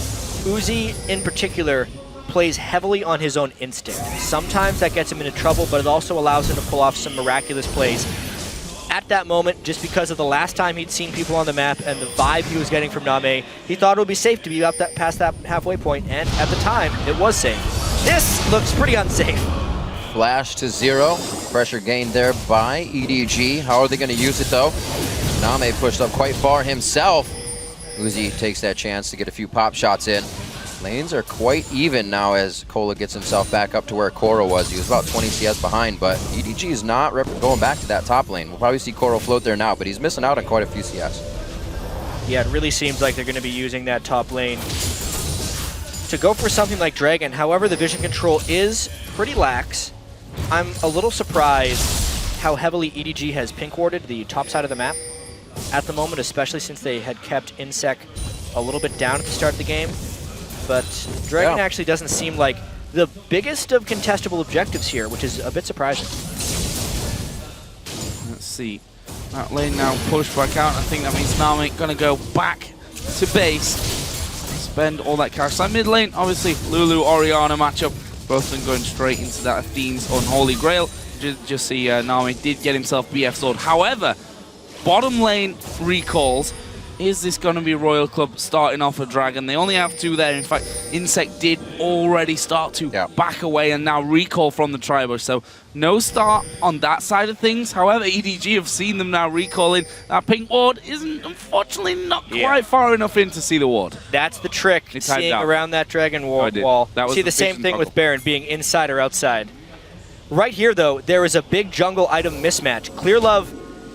Uzi, in particular, plays heavily on his own instinct. Sometimes that gets him into trouble, but it also allows him to pull off some miraculous plays. At that moment, just because of the last time he'd seen people on the map and the vibe he was getting from Name, he thought it would be safe to be up past that halfway point, and at the time, it was safe. This looks pretty unsafe. Flash to Zero. Pressure gained there by EDG. How are they going to use it, though? Name pushed up quite far himself. Uzi takes that chance to get a few pop shots in. Lanes are quite even now as Cola gets himself back up to where Koro was. He was about 20 CS behind, but EDG is not going back to that top lane. We'll probably see Koro float there now, but he's missing out on quite a few CS. Yeah, it really seems like they're going to be using that top lane to go for something like Dragon. However, the vision control is pretty lax. I'm a little surprised how heavily EDG has pink warded the top side of the map at the moment, especially since they had kept Insec a little bit down at the start of the game. But Dragon actually doesn't seem like the biggest of contestable objectives here, which is a bit surprising. Let's see. That lane now pushed back out. I think that means Nami gonna go back to base, spend all that cash. That mid lane, obviously, Lulu Orianna matchup. Both of them going straight into that Athene's Unholy Grail. Just see Nami did get himself BF sword. However, bottom lane recalls. Is this going to be Royal Club starting off a Dragon? They only have 2 there. In fact, Insect did already start to back away and now recall from the Tribush. So no start on that side of things. However, EDG have seen them now recalling. That pink ward isn't, unfortunately, not quite far enough in to see the ward. That's the trick, seeing around that Dragon wall. See the same thing with Baron being inside or outside. Right here, though, there is a big jungle item mismatch. Clearlove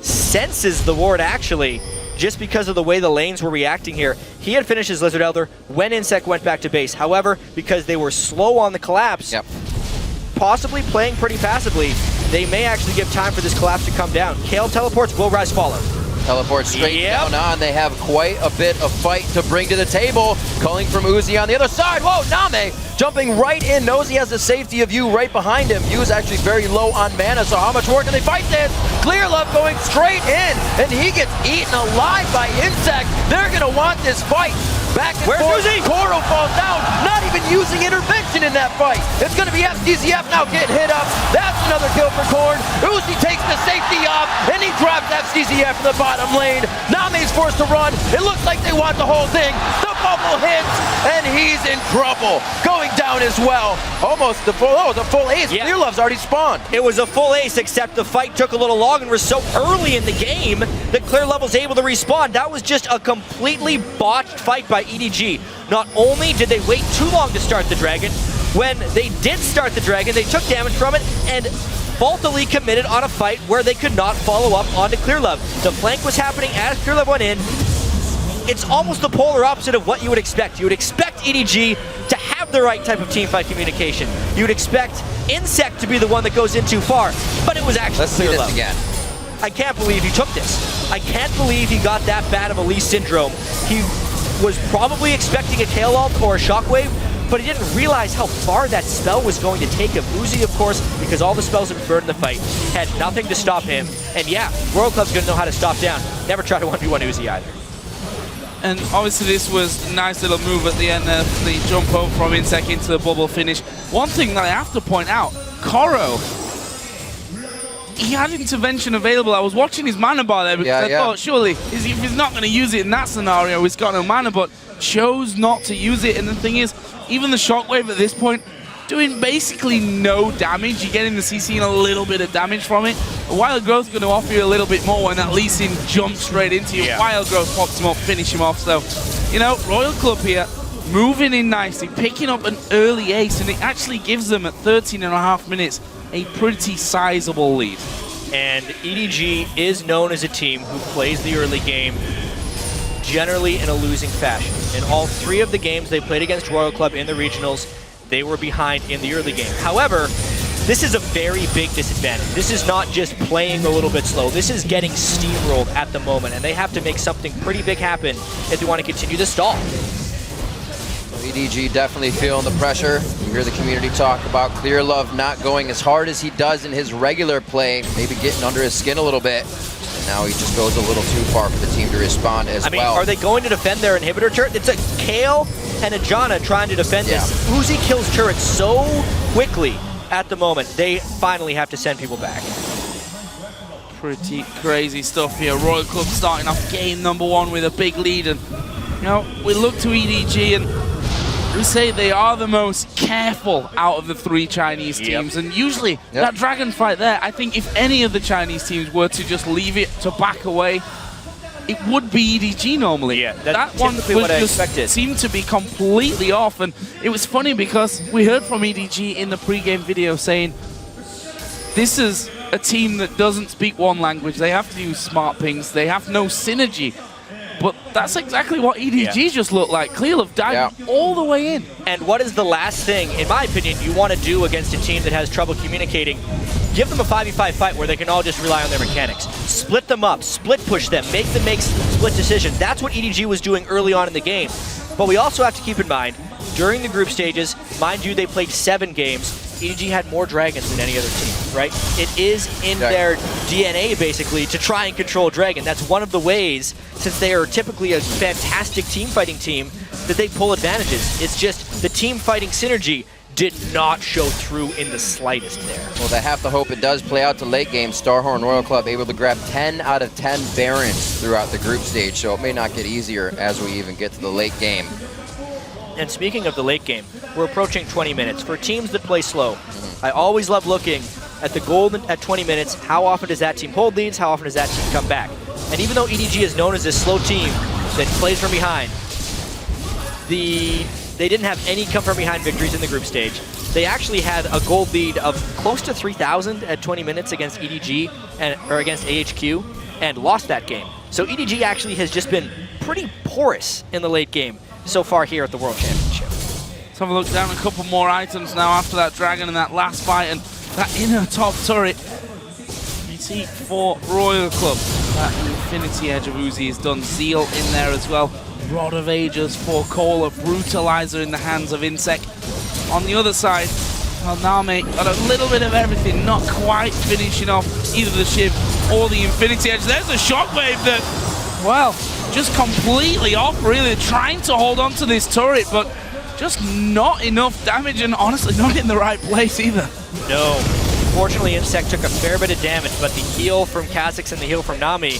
senses the ward, actually, just because of the way the lanes were reacting here. He had finished his Lizard Elder when Insect went back to base. However, because they were slow on the collapse, possibly playing pretty passively, they may actually give time for this collapse to come down. Kale teleports, will Rise follow. Teleport straight down on. They have quite a bit of fight to bring to the table. Calling from Uzi on the other side. Whoa, Name jumping right in. Knows he has the safety of Yu right behind him. Yu is actually very low on mana, so how much more can they fight this? Clearlove going straight in, and he gets eaten alive by Insect. They're going to want this fight. Back and forth. Uzi? Koro falls down, not even using intervention in that fight. It's going to be FCZF now getting hit up. That's another kill for Korn. Uzi takes the safety off, and he drops FCZF from the bottom lane. Name's forced to run. It looks like they want the whole thing. The bubble hits, and he's in trouble. Going down as well. Almost the full, the full ace. Clearlove's already spawned. It was a full ace, except the fight took a little long and was so early in the game that Clearlove was able to respawn. That was just a completely botched fight by EDG. Not only did they wait too long to start the Dragon, when they did start the Dragon, they took damage from it and faultily committed on a fight where they could not follow up onto Clearlove. The flank was happening as Clearlove went in. It's almost the polar opposite of what you would expect. You would expect EDG to have the right type of teamfight communication. You would expect Insect to be the one that goes in too far, but it was actually Clearlove. Let's see this again. I can't believe he took this. I can't believe he got that bad of a Lee syndrome. He was probably expecting a tail ult or a shockwave, but he didn't realize how far that spell was going to take him. Uzi, of course, because all the spells had burned in the fight, had nothing to stop him. And yeah, Royal Club's going to know how to stop down. Never try to 1v1 Uzi either. And obviously this was a nice little move at the end there, the jump over from Insect into the bubble finish. One thing that I have to point out, Koro, he had intervention available. I was watching his mana bar there because I thought surely if he's not going to use it in that scenario, he's got no mana, but chose not to use it. And the thing is, even the shockwave at this point, doing basically no damage. You're getting the CC and a little bit of damage from it. Wild Growth's going to offer you a little bit more when that Lee Sin jumps straight into you. Wild Growth pops him up, finish him off. So, you know, Royal Club here, moving in nicely, picking up an early ace, and it actually gives them at 13.5 minutes a pretty sizable lead. And EDG is known as a team who plays the early game generally in a losing fashion. In all 3 of the games they played against Royal Club in the regionals, they were behind in the early game. However, this is a very big disadvantage. This is not just playing a little bit slow. This is getting steamrolled at the moment, and they have to make something pretty big happen if they want to continue to stall. EDG definitely feeling the pressure. You hear the community talk about Clearlove not going as hard as he does in his regular play, maybe getting under his skin a little bit. And now he just goes a little too far for the team to respond as well. Are they going to defend their inhibitor turret? It's a Kale and a Janna trying to defend this. Uzi kills turrets so quickly at the moment. They finally have to send people back. Pretty crazy stuff here. Royal Club starting off game number 1 with a big lead, and you know, we look to EDG and we say they are the most careful out of the 3 Chinese teams, and usually that dragon fight there, I think if any of the Chinese teams were to just leave it to back away, it would be EDG normally. That's that one what I expected. Seemed to be completely off, and it was funny because we heard from EDG in the pre-game video saying this is a team that doesn't speak one language. They have to use smart pings. They have no synergy. But that's exactly what EDG just looked like. Clearlove dived all the way in. And what is the last thing, in my opinion, you want to do against a team that has trouble communicating? Give them a 5v5 fight where they can all just rely on their mechanics. Split them up, split push them, make them make split decisions. That's what EDG was doing early on in the game. But we also have to keep in mind, during the group stages, mind you, they played 7 games. EDG had more dragons than any other team, right? It is in their DNA, basically, to try and control dragon. That's one of the ways, since they are typically a fantastic team fighting team, that they pull advantages. It's just the team fighting synergy did not show through in the slightest there. Well, they have to hope it does play out to late game. Starhorn Royal Club able to grab 10 out of 10 Barons throughout the group stage, so it may not get easier as we even get to the late game. And speaking of the late game, we're approaching 20 minutes. For teams that play slow, I always love looking at the goal at 20 minutes. How often does that team hold leads? How often does that team come back? And even though EDG is known as this slow team that plays from behind, they didn't have any come from behind victories in the group stage. They actually had a gold lead of close to 3,000 at 20 minutes against EDG or against AHQ and lost that game. So EDG actually has just been pretty porous in the late game so far here at the World Championship. Let's have a look down a couple more items now after that dragon and that last fight and that inner top turret. You see for Royal Club, that Infinity Edge of Uzi is done. Zeal in there as well. Rod of Ages for Cole, a Brutalizer in the hands of Insec. On the other side, well, Name got a little bit of everything, not quite finishing off either the Shiv or the Infinity Edge. There's a Shockwave that, well, just completely off, really, trying to hold on to this turret, but just not enough damage, and honestly, not in the right place either. No. Fortunately, Insec took a fair bit of damage, but the heal from Kha'Zix and the heal from Nami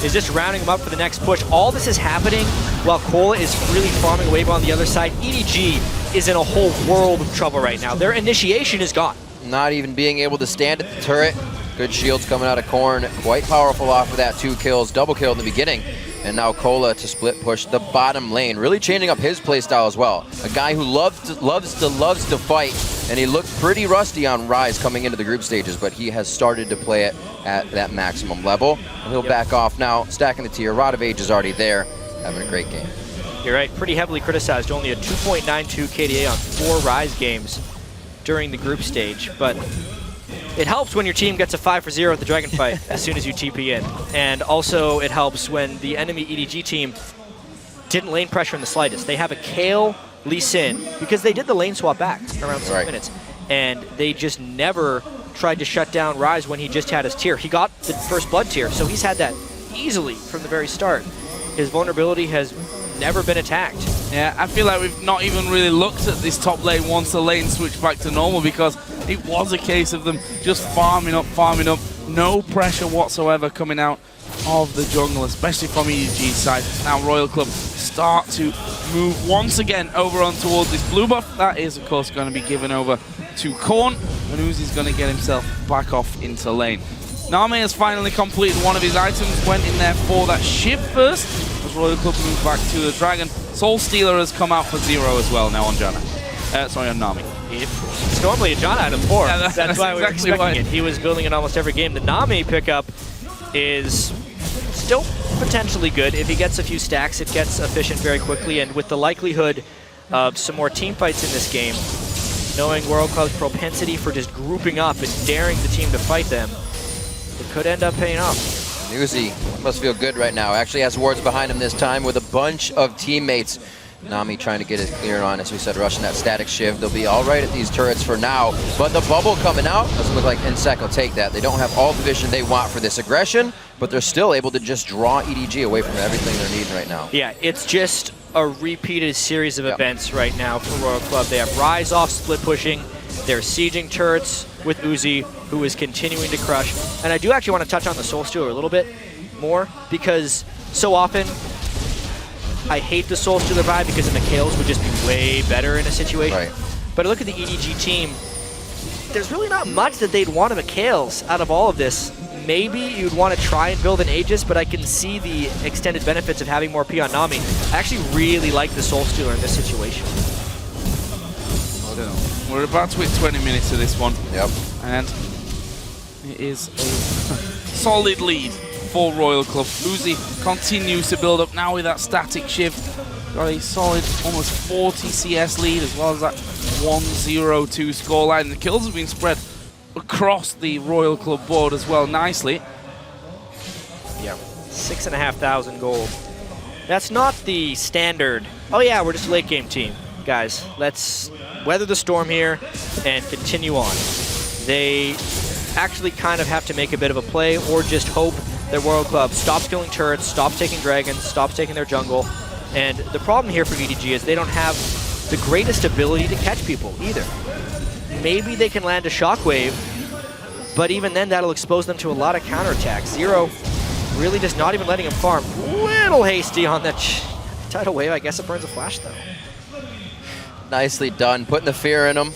is just rounding him up for the next push. All this is happening while Cola is really farming away on the other side. EDG is in a whole world of trouble right now. Their initiation is gone. Not even being able to stand at the turret. Good shields coming out of Korn. Quite powerful off of that 2 kills. Double kill in the beginning. And now Cola to split push the bottom lane. Really changing up his playstyle as well. A guy who loves to fight. And he looked pretty rusty on Rise coming into the group stages, but he has started to play it at that maximum level. And he'll back off now, stacking the tier. Rod of Age is already there, having a great game. You're right, pretty heavily criticized. Only a 2.92 KDA on 4 Rise games during the group stage, but it helps when your team gets a 5-for-0 at the Dragon fight as soon as you TP in. And also it helps when the enemy EDG team didn't lane pressure in the slightest. They have a Kayle Lee Sin, because they did the lane swap back around 6 minutes, and they just never tried to shut down Rise when he just had his tier. He got the first blood tier, so he's had that easily from the very start. His vulnerability has never been attacked. Yeah, I feel like we've not even really looked at this top lane once the lane switched back to normal, because it was a case of them just farming up, no pressure whatsoever coming out of the jungle, especially from EDG's side. Now Royal Club start to move once again over on towards this blue buff. That is, of course, going to be given over to Korn, and Uzi's going to get himself back off into lane. Name has finally completed one of his items, went in there for that Shiv first, as Royal Club move back to the Dragon. Soul Stealer has come out for 0 as well now on Janna. Sorry, on Nami. It's normally a Janna item 4. Yeah, that's why we're exactly expecting it. He was building in almost every game. The Nami pickup is still potentially good. If he gets a few stacks, it gets efficient very quickly, and with the likelihood of some more team fights in this game, knowing World Club's propensity for just grouping up and daring the team to fight them, it could end up paying off. Uzi must feel good right now. Actually has wards behind him this time with a bunch of teammates. Nami trying to get it clear on, as we said, rushing that static Shiv. They'll be all right at these turrets for now, but the bubble coming out doesn't look like Insec will take that. They don't have all the vision they want for this aggression, but they're still able to just draw EDG away from everything they're needing right now. Yeah, it's just a repeated series of events right now for Royal Club. They have Rise off split pushing, they're sieging turrets with Uzi, who is continuing to crush. And I do actually want to touch on the Soul Stealer a little bit more, because so often I hate the Soul Stealer vibe because the Kales would just be way better in a situation. Right. But I look at the EDG team, there's really not much that they'd want of a Kales out of all of this. Maybe you'd want to try and build an Aegis, but I can see the extended benefits of having more P on Nami. I actually really like the Soul Stealer in this situation. We're about to hit 20 minutes of this one. Yep. And it is a solid lead for Royal Club. Uzi continues to build up now with that static shift. Got a solid almost 40 CS lead as well as that 1-0-2 scoreline. The kills have been spread across the Royal Club board as well nicely. Yeah, 6,500 gold. That's not the standard, oh yeah, we're just a late game team. Guys, let's weather the storm here and continue on. They actually kind of have to make a bit of a play or just hope that Royal Club stops killing turrets, stops taking dragons, stops taking their jungle. And the problem here for EDG is they don't have the greatest ability to catch people either. Maybe they can land a shockwave, but even then that'll expose them to a lot of counterattacks. Zero really just not even letting him farm. Little hasty on that tidal wave. I guess it burns a flash though. Nicely done, putting the fear in him.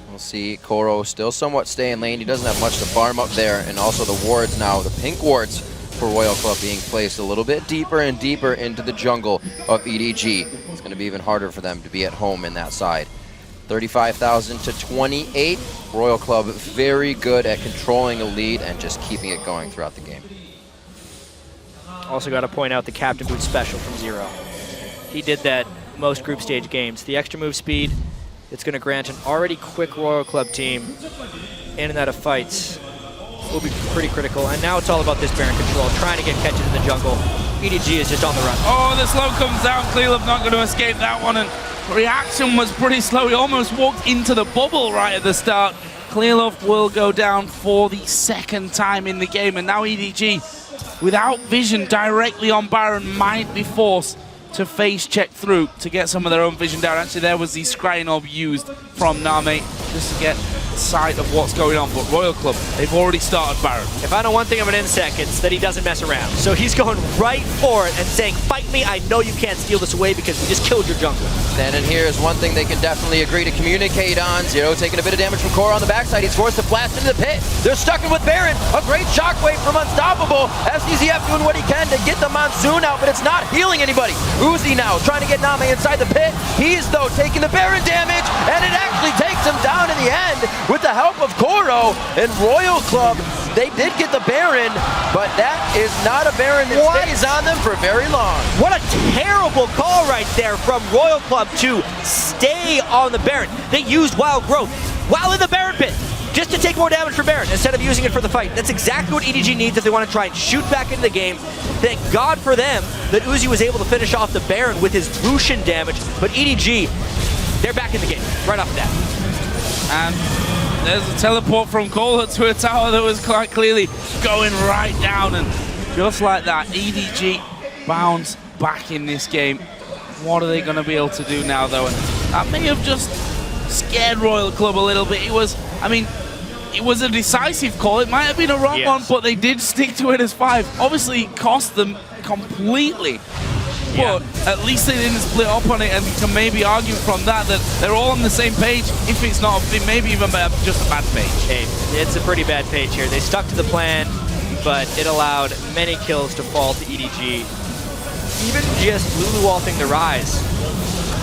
We'll see Koro still somewhat stay in lane. He doesn't have much to farm up there, and also the wards now, the pink wards for Royal Club being placed a little bit deeper and deeper into the jungle of EDG. It's going to be even harder for them to be at home in that side. 35,000 to 28. Royal Club very good at controlling a lead and just keeping it going throughout the game. Also got to point out the Captain Boot special from Zero. He did that most group stage games. The extra move speed, it's going to grant an already quick Royal Club team in and out of fights will be pretty critical. And now it's all about this Baron control, trying to get catches in the jungle. EDG is just on the run. Oh, the slow comes down. Clearlove not going to escape that one, and reaction was pretty slow. He almost walked into the bubble right at the start. Clearlove will go down for the second time in the game, and now EDG, without vision directly on Baron, might be forced to face check through to get some of their own vision down. Actually, there was the scrying orb used from Name just to get sight of what's going on, but Royal Club, they've already started Baron. If I know one thing of an insect, it's that he doesn't mess around. So he's going right for it and saying, fight me, I know you can't steal this away because we just killed your jungle. Standing here is one thing they can definitely agree to communicate on. Zero taking a bit of damage from Koro on the backside. He's forced to blast into the pit. They're stuck in with Baron. A great shockwave from Unstoppable. SDZF doing what he can to get the Monsoon out, but it's not healing anybody. Uzi now trying to get Name inside the pit. He's, though, taking the Baron damage, and it actually takes him down in the end with the help of Koro and Royal Club. They did get the Baron, but that is not a Baron that stays on them for very long. What a terrible call right there from Royal Club to stay on the Baron. They used Wild Growth while in the Baron pit just to take more damage for Baron instead of using it for the fight. That's exactly what EDG needs if they want to try and shoot back into the game. Thank God for them that Uzi was able to finish off the Baron with his Lucian damage, but EDG, they're back in the game right off the bat. And there's a teleport from Kohler to a tower that was quite clearly going right down, and just like that, EDG bounce back in this game. What are they going to be able to do now, though? And that may have just scared Royal Club a little bit. It was, I mean, it was a decisive call. It might have been a wrong one, but they did stick to it as 5. Obviously, it cost them completely. But at least they didn't split up on it, and can maybe argue from that they're all on the same page, if it's not, maybe even just a bad page. Hey, it's a pretty bad page here. They stuck to the plan, but it allowed many kills to fall to EDG. Even just Lulu ulting the Rise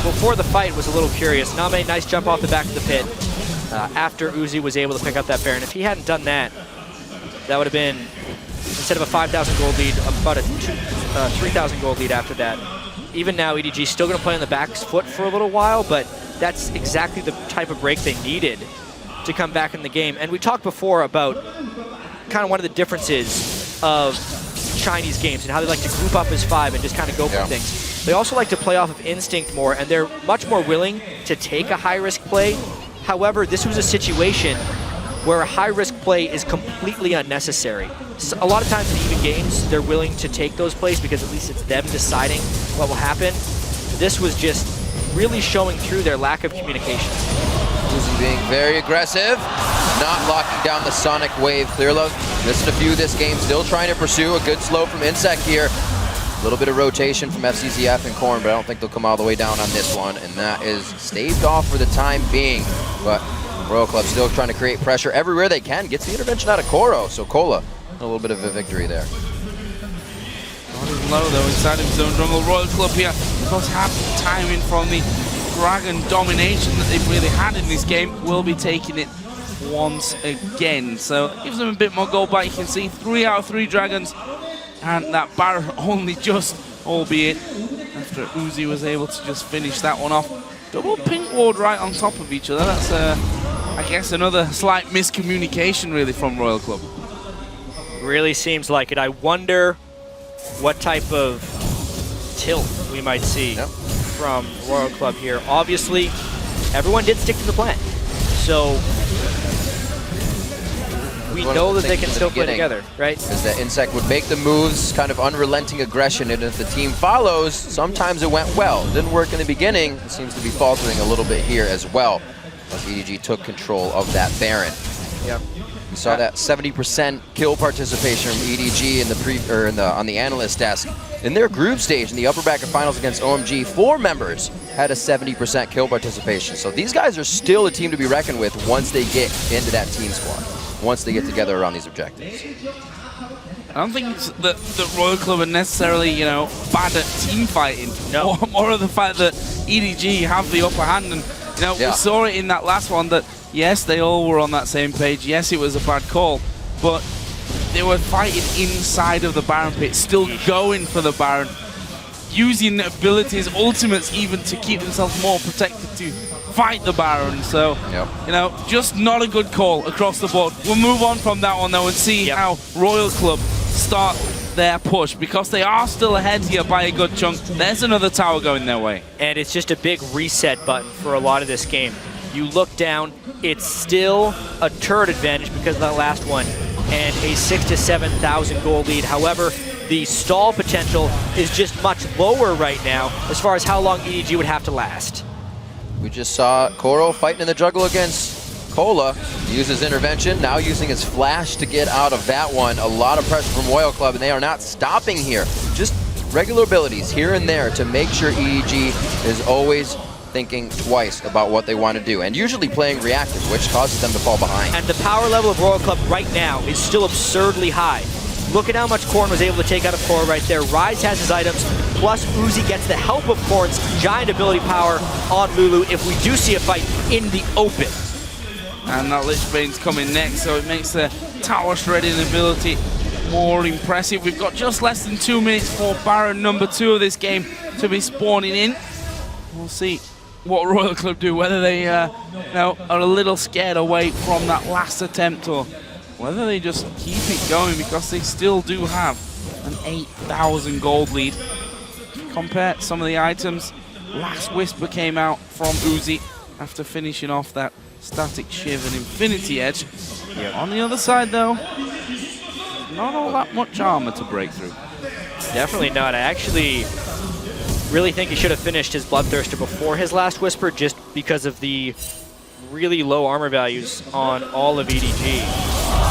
before the fight was a little curious. Name, nice jump off the back of the pit after Uzi was able to pick up that Baron. If he hadn't done that, that would have been, instead of a 5,000 gold lead, about a 3,000 gold lead after that. Even now, EDG is still going to play on the back foot for a little while, but that's exactly the type of break they needed to come back in the game. And we talked before about kind of one of the differences of Chinese games and how they like to group up as 5 and just kind of go for things. They also like to play off of instinct more, and they're much more willing to take a high-risk play. However, this was a situation where a high-risk play is completely unnecessary. So a lot of times in even games, they're willing to take those plays because at least it's them deciding what will happen. This was just really showing through their lack of communication. Uzi being very aggressive, not locking down the Sonic Wave. Clearlove missing a few this game, still trying to pursue a good slow from Insect here. A little bit of rotation from FCZF and Korn, but I don't think they'll come all the way down on this one, and that is staved off for the time being. But Royal Club still trying to create pressure everywhere they can. Gets the intervention out of Koro, so Kola, a little bit of a victory there. Running low though inside of his own jungle. Royal Club here, of course, happy timing from the Dragon domination that they've really had in this game, will be taking it once again. So it gives them a bit more gold back. You can see 3 out of 3 Dragons and that Baron only just, albeit after Uzi was able to just finish that one off. Double pink ward right on top of each other. That's, I guess, another slight miscommunication really from Royal Club. Really seems like it. I wonder what type of tilt we might see from Royal Club here. Obviously, everyone did stick to the plan. So we know that they can still play together, right? Because the Insect would make the moves, kind of unrelenting aggression, and if the team follows, sometimes it went well. Didn't work in the beginning. It seems to be faltering a little bit here as well, as EDG took control of that Baron. Yep. We saw that 70% kill participation from EDG in on the analyst desk. In their group stage in the upper bracket finals against OMG, 4 members had a 70% kill participation. So these guys are still a team to be reckoned with once they get into that team squad, once they get together around these objectives. I don't think it's that Royal Club are necessarily, you know, bad at team fighting. No. More of the fact that EDG have the upper hand, and you know, we saw it in that last one that yes, they all were on that same page. Yes, it was a bad call, but they were fighting inside of the Baron pit, still going for the Baron, using abilities, ultimates even, to keep themselves more protected to fight the Baron. So, you know, just not a good call across the board. We'll move on from that one though and see how Royal Club start their push, because they are still ahead here by a good chunk. There's another tower going their way. And it's just a big reset button for a lot of this game. You look down, it's still a turret advantage because of that last one, and a 6,000 to 7,000 gold lead. However, the stall potential is just much lower right now as far as how long EDG would have to last. We just saw Koro fighting in the jungle against Cola, use his intervention, now using his flash to get out of that one. A lot of pressure from Royal Club, and they are not stopping here. Just regular abilities here and there to make sure EDG is always thinking twice about what they want to do, and usually playing reactive, which causes them to fall behind. And the power level of Royal Club right now is still absurdly high. Look at how much Korn was able to take out of Koro right there. Rise has his items, plus Uzi gets the help of Korn's giant ability power on Lulu if we do see a fight in the open. And that Lich Bane's coming next, so it makes the tower shredding ability more impressive. We've got just less than 2 minutes for Baron number 2 of this game to be spawning in. We'll see what Royal Club do, whether they are a little scared away from that last attempt, or whether they just keep it going, because they still do have an 8,000 gold lead. Compare some of the items. Last Whisper came out from Uzi after finishing off that Static Shiv and Infinity Edge. On the other side though, not all that much armor to break through. Definitely not. I actually really think he should have finished his Bloodthirster before his last Whisper, just because of the really low armor values on all of EDG.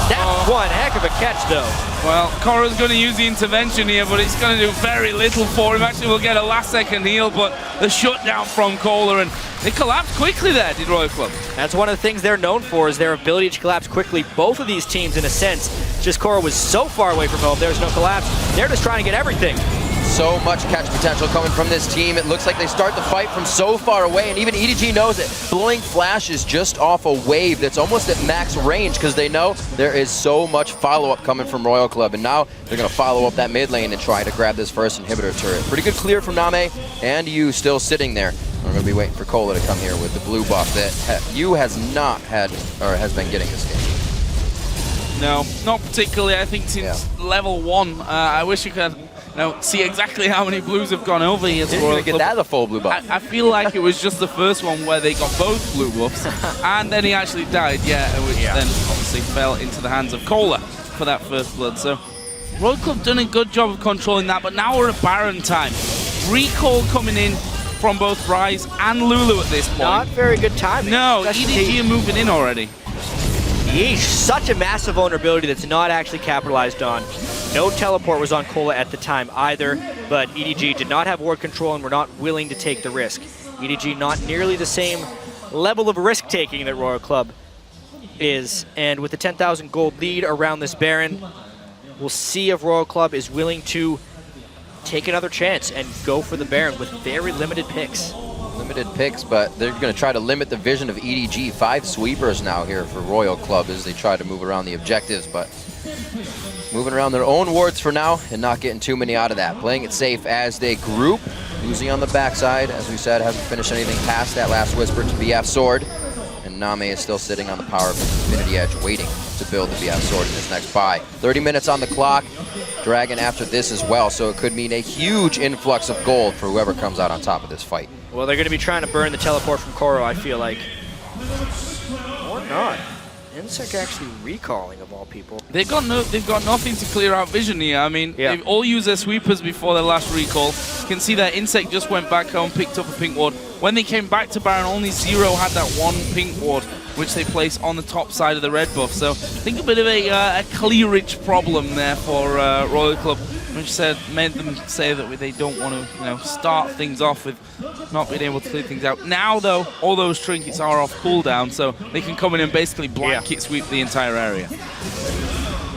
That's one heck of a catch, though. Well, Koro's going to use the intervention here, but it's going to do very little for him. Actually, we'll get a last-second heal, but the shutdown from Kohler, and they collapsed quickly there, did Royal Club. That's one of the things they're known for, is their ability to collapse quickly. Both of these teams, in a sense, just Koro was so far away from home, there's no collapse. They're just trying to get everything. So much catch potential coming from this team. It looks like they start the fight from so far away, and even EDG knows it. Blink Flash is just off a wave that's almost at max range, because they know there is so much follow-up coming from Royal Club, and now they're going to follow up that mid lane and try to grab this first inhibitor turret. Pretty good clear from Name, and you still sitting there. We're going to be waiting for Cola to come here with the blue buff that you has not had, or has been getting this game. No, not particularly. I think since level 1, I wish you could see exactly how many blues have gone over here. Didn't even get that a full blue buff. I feel like it was just the first one where they got both blue buffs, and then he actually died, which then obviously fell into the hands of Cola for that first blood. So Royal Club done a good job of controlling that, but now we're at Baron time. Recall coming in from both Rise and Lulu at this point. Not very good timing. No, EDG are moving in already. Yeesh, such a massive vulnerability that's not actually capitalized on. No teleport was on Cola at the time either, but EDG did not have ward control and were not willing to take the risk. EDG not nearly the same level of risk-taking that Royal Club is, and with the 10,000 gold lead around this Baron, we'll see if Royal Club is willing to take another chance and go for the Baron with very limited picks. Limited picks, but they're going to try to limit the vision of EDG. 5 sweepers now here for Royal Club as they try to move around the objectives, but moving around their own wards for now and not getting too many out of that. Playing it safe as they group. Uzi on the backside, as we said, hasn't finished anything past that last whisper to BF Sword. And Name is still sitting on the power of Infinity Edge, waiting to build the BF Sword in his next buy. 30 minutes on the clock. Dragon after this as well, so it could mean a huge influx of gold for whoever comes out on top of this fight. Well, they're going to be trying to burn the teleport from Koro, I feel like. Or not. Insec actually recalling, of all people. They've got nothing to clear out vision here. I mean, they've all used their sweepers before their last recall. You can see that Insec just went back home, picked up a pink ward. When they came back to Baron, only Zero had that one pink ward, which they placed on the top side of the red buff. So I think a bit of a clearage problem there for Royal Club, which made them say that they don't want to, start things off with not being able to clear things out. Now, though, all those trinkets are off cooldown, so they can come in and basically blanket sweep the entire area.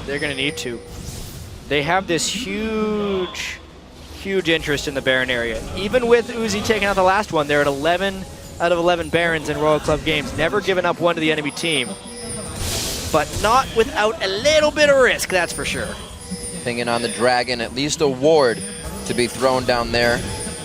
They're going to need to. They have this huge interest in the Baron area. Even with Uzi taking out the last one, they're at 11 out of 11 Barons in Royal Club games. Never given up one to the enemy team. But not without a little bit of risk, that's for sure. Pinging on the Dragon, at least a ward to be thrown down there,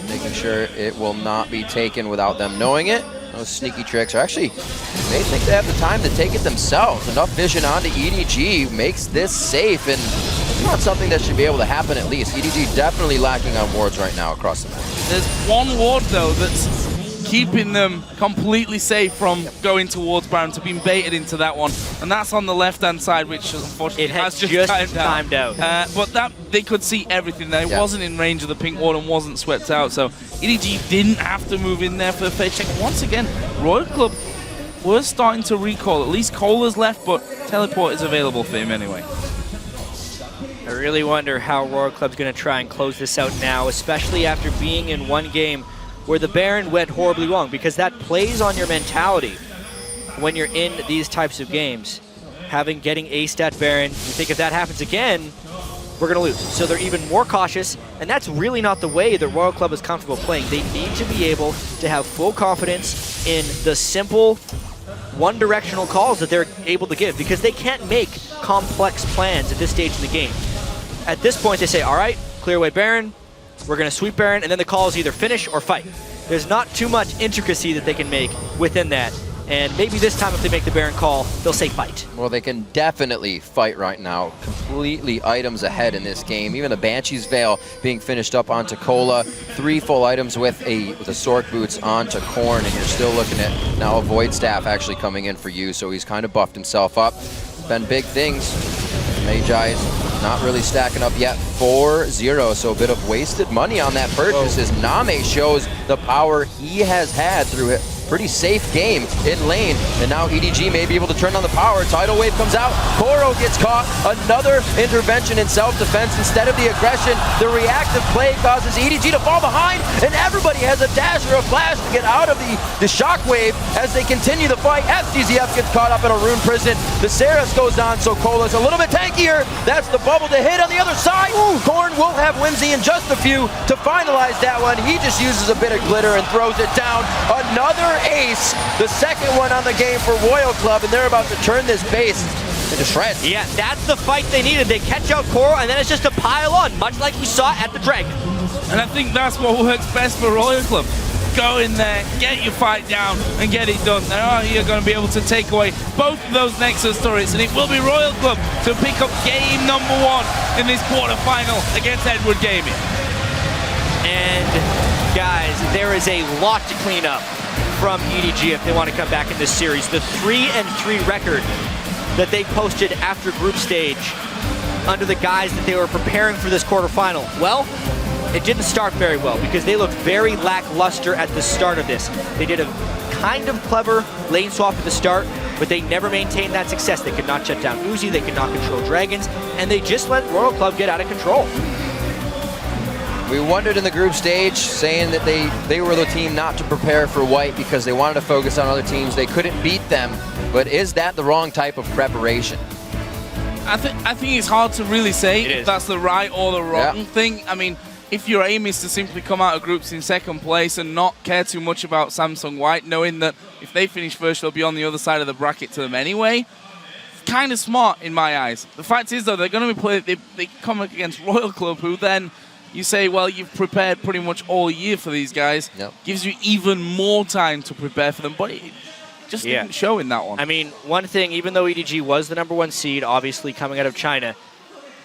making sure it will not be taken without them knowing it. Those sneaky tricks are actually, they think they have the time to take it themselves. Enough vision onto EDG makes this safe, and it's not something that should be able to happen at least. EDG definitely lacking on wards right now across the map. There's one ward, though, that's keeping them completely safe from going towards Baron, to being baited into that one. And that's on the left-hand side, which unfortunately has just timed out. But that they could see everything there. It wasn't in range of the pink ward and wasn't swept out. So EDG didn't have to move in there for the face check. Once again, Royal Club were starting to recall. At least Cola's left, but teleport is available for him anyway. I really wonder how Royal Club's going to try and close this out now, especially after being in one game where the Baron went horribly wrong, because that plays on your mentality when you're in these types of games. Getting A-stat Baron, you think if that happens again, we're going to lose. So they're even more cautious, and that's really not the way that Royal Club is comfortable playing. They need to be able to have full confidence in the simple, one-directional calls that they're able to give, because they can't make complex plans at this stage in the game. At this point, they say, all right, clear away Baron, we're going to sweep Baron, and then the call is either finish or fight. There's not too much intricacy that they can make within that. And maybe this time if they make the Baron call, they'll say fight. Well, they can definitely fight right now. Completely items ahead in this game. Even the Banshee's Veil being finished up onto Cola. 3 full items with the Sork Boots onto Korn, and you're still looking at now a Void Staff actually coming in for you, so he's kind of buffed himself up. Been big things. Magi's not really stacking up yet. 4-0, so a bit of wasted money on that purchase as Name shows the power he has had through it. Pretty safe game in lane, and now EDG may be able to turn on the power. Tidal Wave comes out, Koro gets caught, another intervention in self-defense instead of the aggression. The reactive play causes EDG to fall behind, and everybody has a dash or a flash to get out of the shockwave as they continue the fight. FCZF gets caught up in a rune prison. The Saris goes on, so Cola's a little bit tankier. That's the bubble to hit on the other side. Korn will have Whimsy in just a few to finalize that one. He just uses a bit of glitter and throws it down. Another ace, the second one on the game for Royal Club, and they're about to turn this base into shreds. Yeah, that's the fight they needed. They catch out Koro, and then it's just a pile on, much like we saw at the Dragon. And I think that's what works best for Royal Club. Go in there, get your fight down, and get it done. Now you're going to be able to take away both of those Nexus turrets, and it will be Royal Club to pick up game number 1 in this quarterfinal against Edward Gaming. And guys, there is a lot to clean up from EDG if they want to come back in this series. The 3-3 record that they posted after group stage under the guise that they were preparing for this quarterfinal. Well, it didn't start very well because they looked very lackluster at the start of this. They did a kind of clever lane swap at the start, but they never maintained that success. They could not shut down Uzi, they could not control Dragons, and they just let Royal Club get out of control. We wondered in the group stage, saying that they were the team not to prepare for White because they wanted to focus on other teams. They couldn't beat them, but is that the wrong type of preparation? I think it's hard to really say if that's the right or the wrong thing. I mean, if your aim is to simply come out of groups in second place and not care too much about Samsung White, knowing that if they finish first, they'll be on the other side of the bracket to them anyway, kind of smart in my eyes. The fact is, though, they're going to be playing. They come up against Royal Club, who then you say, well, you've prepared pretty much all year for these guys. Yep. Gives you even more time to prepare for them, but it just didn't show in that one. I mean, one thing, even though EDG was the #1 seed, obviously coming out of China,